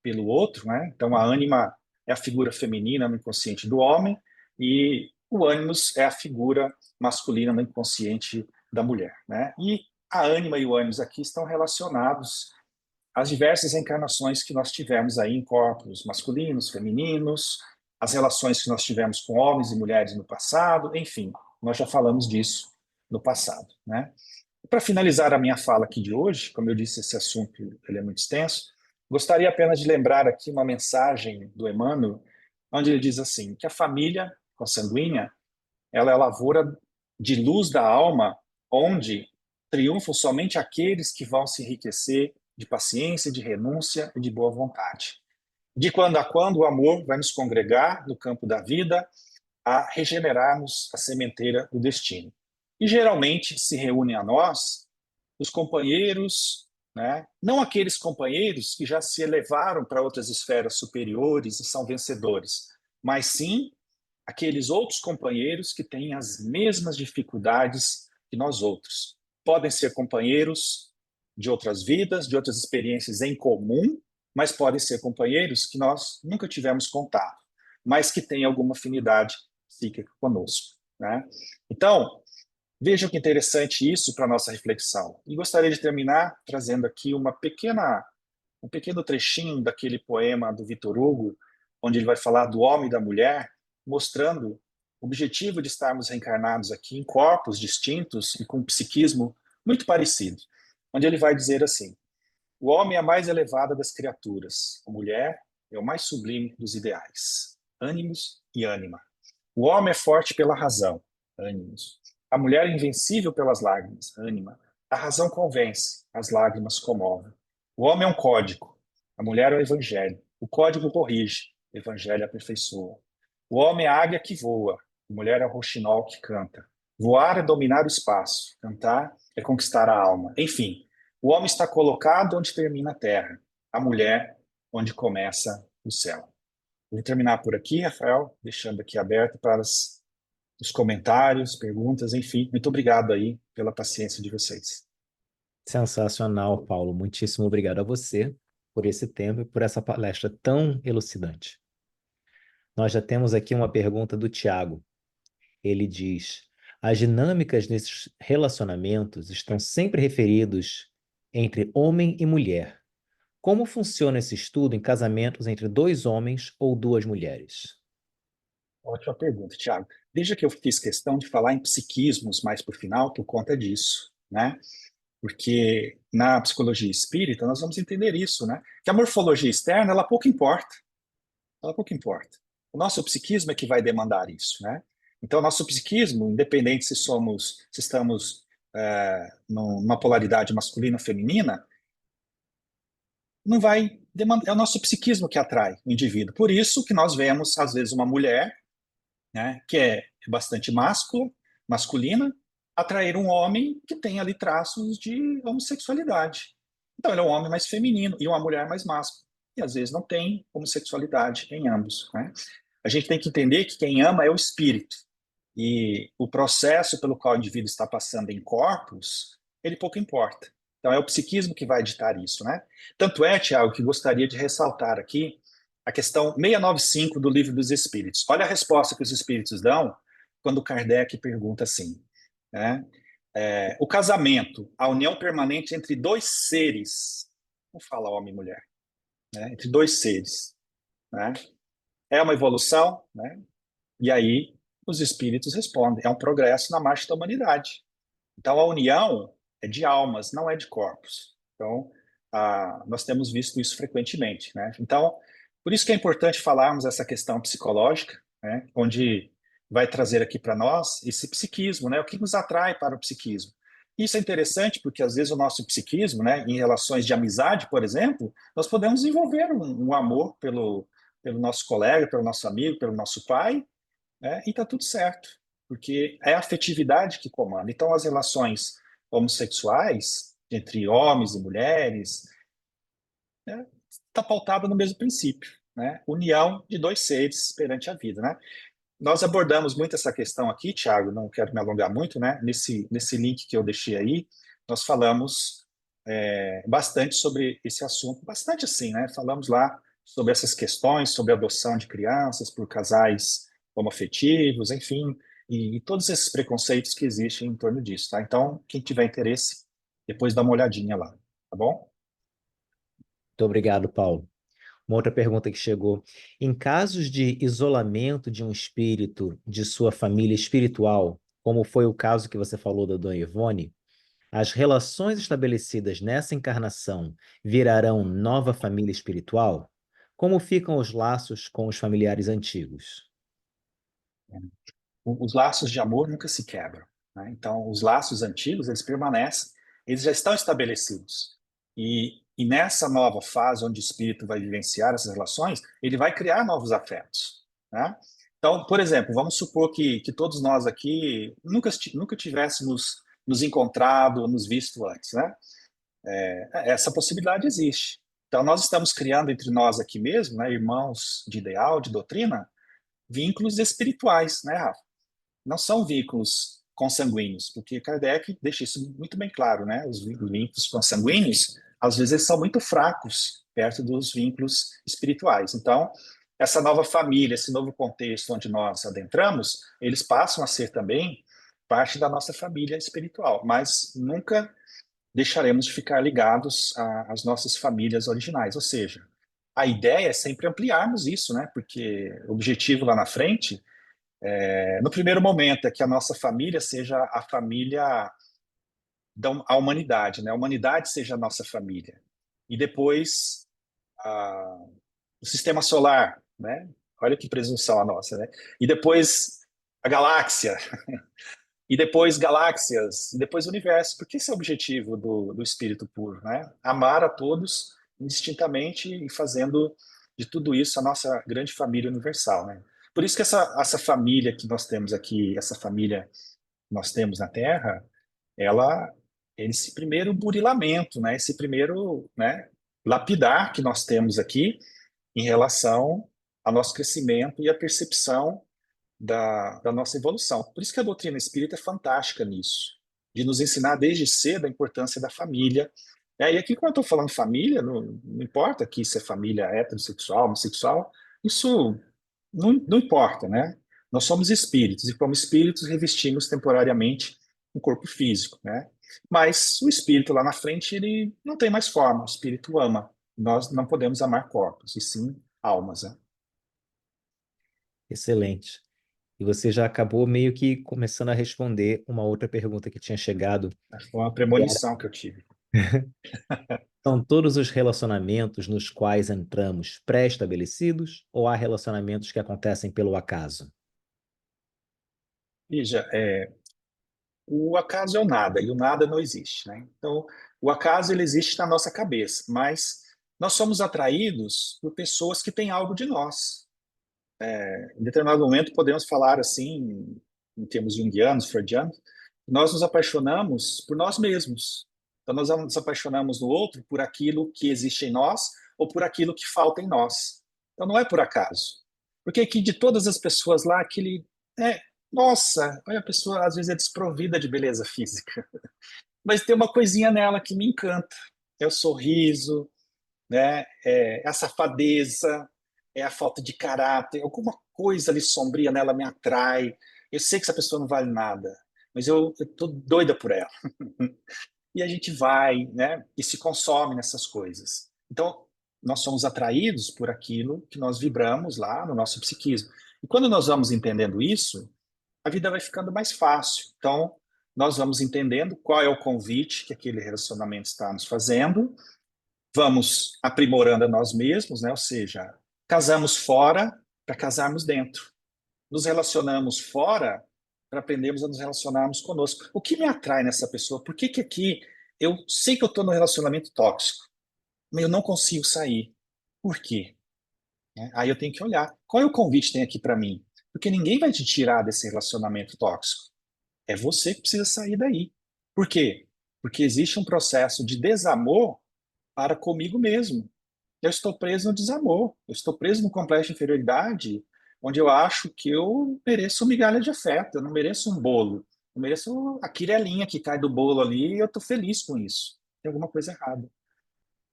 Speaker 1: pelo outro, né? Então a ânima é a figura feminina no inconsciente do homem e o ânimos é a figura masculina no inconsciente da mulher, né? E a ânima e o ânimos aqui estão relacionados às diversas encarnações que nós tivemos aí em corpos masculinos, femininos, as relações que nós tivemos com homens e mulheres no passado, enfim, nós já falamos disso no passado, né? Para finalizar a minha fala aqui de hoje, como eu disse, esse assunto ele é muito extenso, gostaria apenas de lembrar aqui uma mensagem do Emmanuel, onde ele diz assim, que a família consanguínea, ela é a lavoura de luz da alma, onde triunfam somente aqueles que vão se enriquecer de paciência, de renúncia e de boa vontade. De quando a quando o amor vai nos congregar no campo da vida a regenerarmos a sementeira do destino. E geralmente se reúnem a nós os companheiros, né? Não aqueles companheiros que já se elevaram para outras esferas superiores e são vencedores, mas sim aqueles outros companheiros que têm as mesmas dificuldades que nós outros. Podem ser companheiros de outras vidas, de outras experiências em comum, mas podem ser companheiros que nós nunca tivemos contato, mas que têm alguma afinidade psíquica conosco, né? Então, vejam que interessante isso para a nossa reflexão. E gostaria de terminar trazendo aqui um pequeno trechinho daquele poema do Victor Hugo, onde ele vai falar do homem e da mulher, mostrando o objetivo de estarmos reencarnados aqui em corpos distintos e com um psiquismo muito parecido, onde ele vai dizer assim: o homem é a mais elevada das criaturas, a mulher é o mais sublime dos ideais, ânimos e ânima. O homem é forte pela razão, ânimos. A mulher é invencível pelas lágrimas, ânima. A razão convence, as lágrimas comovem. O homem é um código, a mulher é o evangelho. O código corrige, o evangelho aperfeiçoa. O homem é a águia que voa, a mulher é o roxinol que canta. Voar é dominar o espaço, cantar é conquistar a alma. Enfim, o homem está colocado onde termina a terra, a mulher onde começa o céu. Vou terminar por aqui, Rafael, deixando aqui aberto para os comentários, perguntas, enfim. Muito obrigado aí pela paciência de vocês.
Speaker 2: Sensacional, Paulo. Muitíssimo obrigado a você por esse tempo e por essa palestra tão elucidante. Nós já temos aqui uma pergunta do Tiago. Ele diz: as dinâmicas nesses relacionamentos estão sempre referidos entre homem e mulher. Como funciona esse estudo em casamentos entre dois homens ou duas mulheres?
Speaker 1: Ótima pergunta, Tiago. Veja que eu fiz questão de falar em psiquismos mais por final por conta disso, né? Porque na psicologia espírita nós vamos entender isso, né? Que a morfologia externa, ela pouco importa. Ela pouco importa. O nosso psiquismo é que vai demandar isso, né? Então, nosso psiquismo, independente se estamos numa polaridade masculina ou feminina, não vai demandar, é o nosso psiquismo que atrai o indivíduo. Por isso que nós vemos, às vezes, uma mulher, né, que é bastante masculina, atrair um homem que tem ali traços de homossexualidade. Então, ele é um homem mais feminino e uma mulher mais máscula. E às vezes não tem homossexualidade em ambos, né? A gente tem que entender que quem ama é o espírito. E o processo pelo qual o indivíduo está passando em corpos, ele pouco importa. Então, é o psiquismo que vai ditar isso, né? Tanto é, Tiago, que gostaria de ressaltar aqui a questão 695 do Livro dos Espíritos. Olha a resposta que os espíritos dão quando Kardec pergunta assim, né? O casamento, a união permanente entre dois seres, não fala homem e mulher, né? Entre dois seres, né? É uma evolução, né? E aí os espíritos respondem, é um progresso na marcha da humanidade. Então a união é de almas, não é de corpos. Então nós temos visto isso frequentemente, né? Então por isso que é importante falarmos essa questão psicológica, né? Onde vai trazer aqui para nós esse psiquismo, né? O que nos atrai para o psiquismo? Isso é interessante porque às vezes o nosso psiquismo, né, em relações de amizade, por exemplo, nós podemos desenvolver um amor pelo nosso colega, pelo nosso amigo, pelo nosso pai, né? E está tudo certo, porque é a afetividade que comanda. Então, as relações homossexuais entre homens e mulheres, né, está pautada no mesmo princípio, né? União de dois seres perante a vida, né? Nós abordamos muito essa questão aqui, Thiago, não quero me alongar muito, né? Nesse link que eu deixei aí, nós falamos bastante sobre esse assunto, bastante assim, né? Falamos lá sobre essas questões, sobre a adoção de crianças por casais homoafetivos, enfim, e todos esses preconceitos que existem em torno disso, tá? Então, quem tiver interesse, depois dá uma olhadinha lá, tá bom?
Speaker 2: Muito obrigado, Paulo. Uma outra pergunta que chegou. Em casos de isolamento de um espírito de sua família espiritual, como foi o caso que você falou da Dona Ivone, as relações estabelecidas nessa encarnação virarão nova família espiritual? Como ficam os laços com os familiares antigos?
Speaker 1: Os laços de amor nunca se quebram, né? Então, os laços antigos, eles permanecem, eles já estão estabelecidos. E nessa nova fase, onde o espírito vai vivenciar essas relações, ele vai criar novos afetos, né? Então, por exemplo, vamos supor que todos nós aqui nunca tivéssemos nos encontrado, nos visto antes, né? Essa possibilidade existe. Então, nós estamos criando entre nós aqui mesmo, né, irmãos de ideal, de doutrina, vínculos espirituais, né, Rafa? Não são vínculos consanguíneos, porque Kardec deixa isso muito bem claro, né? Os vínculos consanguíneos, às vezes, eles são muito fracos perto dos vínculos espirituais. Então, essa nova família, esse novo contexto onde nós adentramos, eles passam a ser também parte da nossa família espiritual, mas nunca deixaremos de ficar ligados às nossas famílias originais. Ou seja, a ideia é sempre ampliarmos isso, né? Porque o objetivo lá na frente, no primeiro momento, é que a nossa família seja a família da humanidade, né? A humanidade seja a nossa família. E depois, o sistema solar, né? Olha que presunção a nossa, né? E depois a galáxia, e depois galáxias, e depois o universo, porque esse é o objetivo do espírito puro, né? Amar a todos indistintamente e fazendo de tudo isso a nossa grande família universal, né? Por isso que essa família que nós temos aqui, essa família que nós temos na Terra, ela, esse primeiro burilamento, né? Esse primeiro, né, lapidar que nós temos aqui em relação ao nosso crescimento e à percepção da nossa evolução. Por isso que a doutrina espírita é fantástica nisso, de nos ensinar desde cedo a importância da família. E aqui, quando eu estou falando família, não importa aqui se é família heterossexual, homossexual, isso não importa, né? Nós somos espíritos, e como espíritos revestimos temporariamente um corpo físico, né? Mas o espírito lá na frente, ele não tem mais forma, o espírito ama. Nós não podemos amar corpos, e sim almas, né?
Speaker 2: Excelente. E você já acabou meio que começando a responder uma outra pergunta que tinha chegado,
Speaker 1: Foi uma
Speaker 2: que era,
Speaker 1: premonição que eu tive.
Speaker 2: são todos os relacionamentos nos quais entramos pré-estabelecidos ou há relacionamentos que acontecem pelo acaso?
Speaker 1: Veja, o acaso é o nada, e o nada não existe, né? Então, o acaso ele existe na nossa cabeça, mas nós somos atraídos por pessoas que têm algo de nós. Em determinado momento, podemos falar assim, em termos junguianos, freudianos, nós nos apaixonamos por nós mesmos. Então, nós nos apaixonamos no outro por aquilo que existe em nós ou por aquilo que falta em nós. Então, não é por acaso. Porque aqui, de todas as pessoas lá, aquele. É, nossa, olha, a pessoa às vezes é desprovida de beleza física, mas tem uma coisinha nela que me encanta. É o sorriso, né? É a safadeza, é a falta de caráter, alguma coisa ali sombria nela me atrai. Eu sei que essa pessoa não vale nada, mas eu tô doida por ela. E a gente vai, né? E se consome nessas coisas. Então, nós somos atraídos por aquilo que nós vibramos lá no nosso psiquismo. E quando nós vamos entendendo isso, a vida vai ficando mais fácil. Então, nós vamos entendendo qual é o convite que aquele relacionamento está nos fazendo, vamos aprimorando a nós mesmos, né? Ou seja, casamos fora para casarmos dentro. Nos relacionamos fora para aprendermos a nos relacionarmos conosco. O que me atrai nessa pessoa? Por que aqui eu sei que eu estou no relacionamento tóxico, mas eu não consigo sair? Por quê? Aí eu tenho que olhar. Qual é o convite que tem aqui para mim? Porque ninguém vai te tirar desse relacionamento tóxico. É você que precisa sair daí. Por quê? Porque existe um processo de desamor para comigo mesmo. Eu estou preso no desamor, eu estou preso no complexo de inferioridade, onde eu acho que eu mereço uma migalha de afeto, eu não mereço um bolo, eu mereço a quirelinha que cai do bolo ali e eu estou feliz com isso. Tem alguma coisa errada.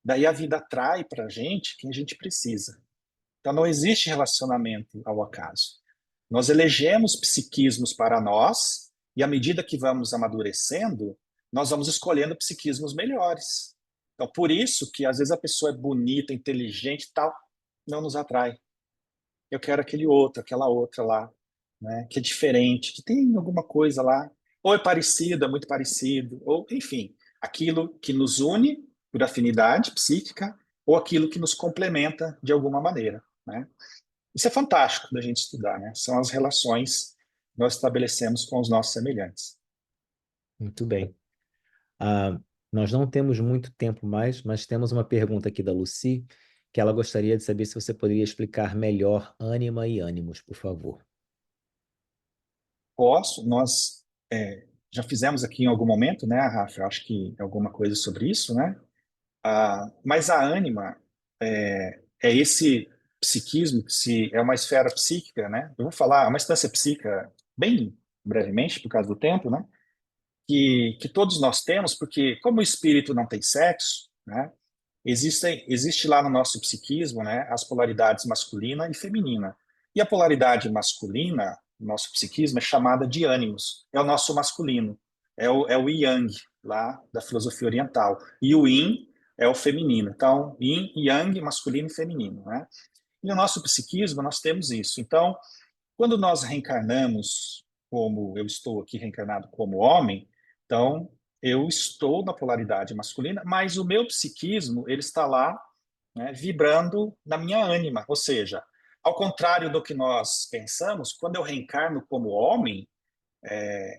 Speaker 1: Daí a vida atrai para a gente quem a gente precisa. Então não existe relacionamento ao acaso. Nós elegemos psiquismos para nós e à medida que vamos amadurecendo, nós vamos escolhendo psiquismos melhores. Então por isso que às vezes a pessoa é bonita, inteligente e tal, não nos atrai. Eu quero aquele outro, aquela outra lá, né, que é diferente, que tem alguma coisa lá, ou é parecido, é muito parecido, ou enfim, aquilo que nos une por afinidade psíquica ou aquilo que nos complementa de alguma maneira, né? Isso é fantástico da gente estudar, né? São as relações que nós estabelecemos com os nossos semelhantes.
Speaker 2: Muito bem. Ah, Nós não temos muito tempo mais, mas temos uma pergunta aqui da Lucy, que ela gostaria de saber se você poderia explicar melhor ânima e ânimos, por favor.
Speaker 1: Posso, nós já fizemos aqui em algum momento, né, Rafa? Eu acho que alguma coisa sobre isso, né? Mas a ânima é esse psiquismo, que é uma esfera psíquica, né? Eu vou falar, é uma instância psíquica, bem brevemente, por causa do tempo, né? Que todos nós temos, porque como o espírito não tem sexo, né? Existe lá no nosso psiquismo, né, as polaridades masculina e feminina. E a polaridade masculina, no nosso psiquismo, é chamada de ânimos. É o nosso masculino. É o yang, lá da filosofia oriental. E o yin é o feminino. Então, yin e yang, masculino e feminino. Né? E no nosso psiquismo, nós temos isso. Então, quando nós reencarnamos, como eu estou aqui reencarnado como homem, então eu estou na polaridade masculina, mas o meu psiquismo ele está lá, né, vibrando na minha ânima, ou seja, ao contrário do que nós pensamos, quando eu reencarno como homem,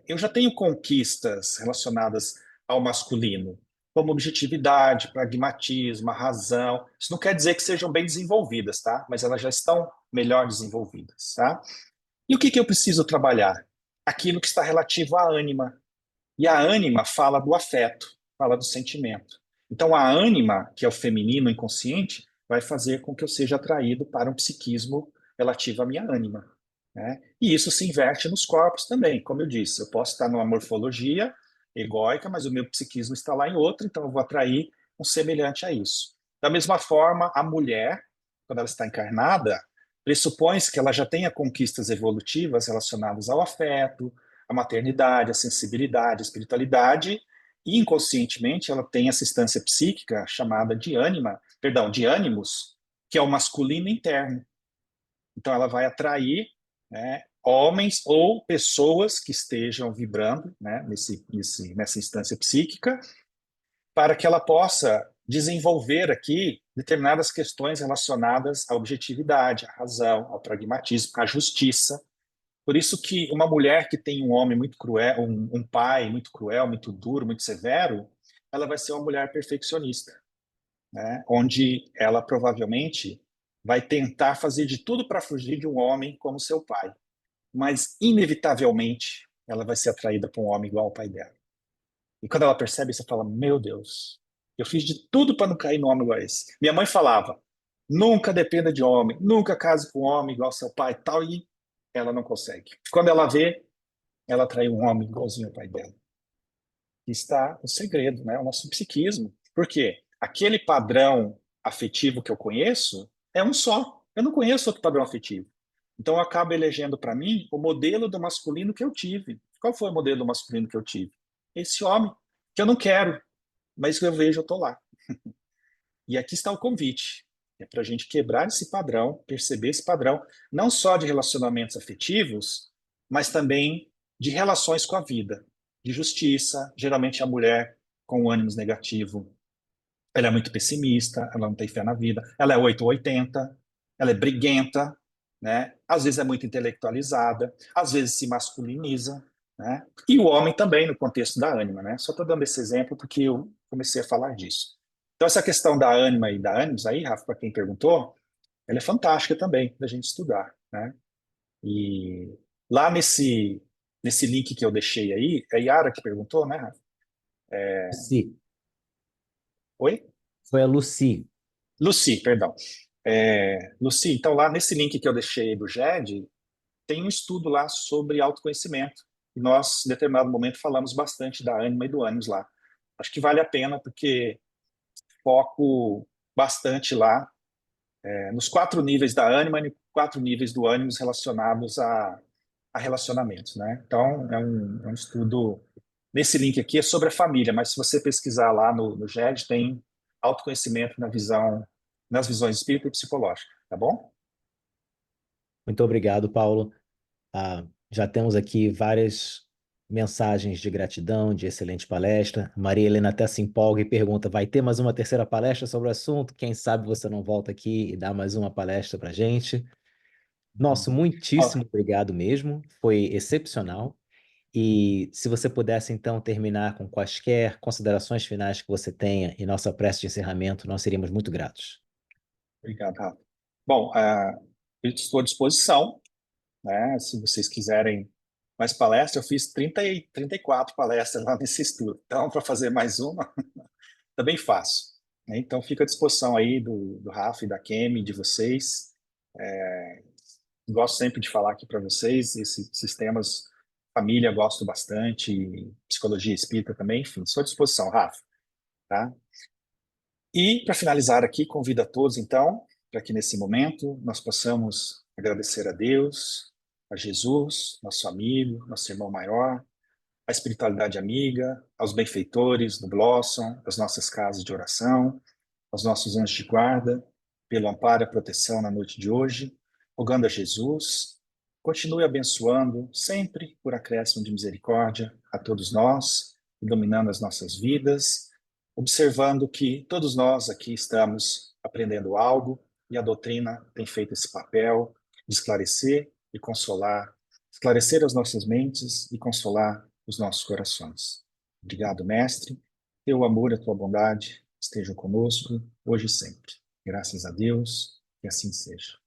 Speaker 1: eu já tenho conquistas relacionadas ao masculino, como objetividade, pragmatismo, a razão. Isso não quer dizer que sejam bem desenvolvidas, tá? Mas elas já estão melhor desenvolvidas, tá? E o que eu preciso trabalhar? Aquilo que está relativo à ânima. E a ânima fala do afeto, fala do sentimento. Então, a ânima, que é o feminino inconsciente, vai fazer com que eu seja atraído para um psiquismo relativo à minha ânima. Né? E isso se inverte nos corpos também. Como eu disse, eu posso estar numa morfologia egóica, mas o meu psiquismo está lá em outro, então eu vou atrair um semelhante a isso. Da mesma forma, a mulher, quando ela está encarnada, pressupõe-se que ela já tenha conquistas evolutivas relacionadas ao afeto, à maternidade, à sensibilidade, à espiritualidade, e inconscientemente ela tem essa instância psíquica chamada de ânima, perdão, de ânimos, que é o masculino interno. Então ela vai atrair, né, homens ou pessoas que estejam vibrando, né, nessa instância psíquica, para que ela possa desenvolver aqui determinadas questões relacionadas à objetividade, à razão, ao pragmatismo, à justiça. Por isso que uma mulher que tem um homem muito cruel, um pai muito cruel, muito duro, muito severo, ela vai ser uma mulher perfeccionista, né? Onde ela provavelmente vai tentar fazer de tudo para fugir de um homem como seu pai, mas inevitavelmente ela vai ser atraída por um homem igual ao pai dela. E quando ela percebe isso, ela fala: Meu Deus, eu fiz de tudo para não cair no homem igual a esse. Minha mãe falava: Nunca dependa de homem, nunca case com um homem igual ao seu pai, tal, e ela não consegue. Quando ela vê, ela atraiu um homem igualzinho ao pai dela. Está o segredo, né? O nosso psiquismo. Por quê? Aquele padrão afetivo que eu conheço é um só. Eu não conheço outro padrão afetivo. Então eu acabo elegendo para mim o modelo do masculino que eu tive. Qual foi o modelo do masculino que eu tive? Esse homem, que eu não quero, mas que eu vejo, eu estou lá. E aqui está o convite. É para a gente quebrar esse padrão, perceber esse padrão, não só de relacionamentos afetivos, mas também de relações com a vida, de justiça. Geralmente a mulher com ânimos negativo, ela é muito pessimista, ela não tem fé na vida, ela é 8 ou 80, ela é briguenta, né? Às vezes é muito intelectualizada, às vezes se masculiniza, né? E o homem também no contexto da ânima, né? Só estou dando esse exemplo porque eu comecei a falar disso. Então essa questão da ânima e da ânimos aí, Rafa, para quem perguntou, ela é fantástica também da gente estudar, né? E lá nesse link que eu deixei aí, é a Yara que perguntou, né, Rafa?
Speaker 2: Lucy.
Speaker 1: Oi?
Speaker 2: Foi a Lucy.
Speaker 1: Lucy, perdão. Lucy, então lá nesse link que eu deixei do GED, tem um estudo lá sobre autoconhecimento. E nós, em determinado momento, falamos bastante da ânima e do ânimos lá. Acho que vale a pena, porque foco bastante lá nos 4 níveis da ânima e 4 níveis do ânimos relacionados a relacionamentos, né? Então, é um estudo. Nesse link aqui é sobre a família, mas se você pesquisar lá no GED, tem autoconhecimento nas visões espírita e psicológica, tá bom?
Speaker 2: Muito obrigado, Paulo. Já temos aqui várias mensagens de gratidão, de excelente palestra. Maria Helena até se empolga e pergunta: vai ter mais uma terceira palestra sobre o assunto? Quem sabe você não volta aqui e dá mais uma palestra para gente? Nosso
Speaker 1: Uhum. Ó,
Speaker 2: muitíssimo obrigado mesmo, foi excepcional. E se você pudesse, então, terminar com quaisquer considerações finais que você tenha em nossa prece de encerramento, nós seríamos muito gratos.
Speaker 1: Obrigado, Rafa. Bom, eu estou à disposição, né? Se vocês quiserem mais palestras, eu fiz 34 palestras lá nesse estudo. Então, para fazer mais uma, tá bem fácil, né? Então, fico à disposição aí do Rafa e da Kemi, de vocês. Gosto sempre de falar aqui para vocês, esses temas, família, gosto bastante, psicologia espírita também, enfim, estou à disposição, Rafa, tá? E, para finalizar aqui, convido a todos, então, para que nesse momento nós possamos agradecer a Deus, a Jesus, nosso amigo, nosso irmão maior, a espiritualidade amiga, aos benfeitores do Blossom, as nossas casas de oração, aos nossos anjos de guarda, pelo amparo e a proteção na noite de hoje, rogando a Jesus, continue abençoando sempre por acréscimo de misericórdia a todos nós, iluminando as nossas vidas, observando que todos nós aqui estamos aprendendo algo e a doutrina tem feito esse papel de esclarecer e consolar, esclarecer as nossas mentes e consolar os nossos corações. Obrigado, Mestre. Teu amor e a tua bondade estejam conosco, hoje e sempre. Graças a Deus, que assim seja.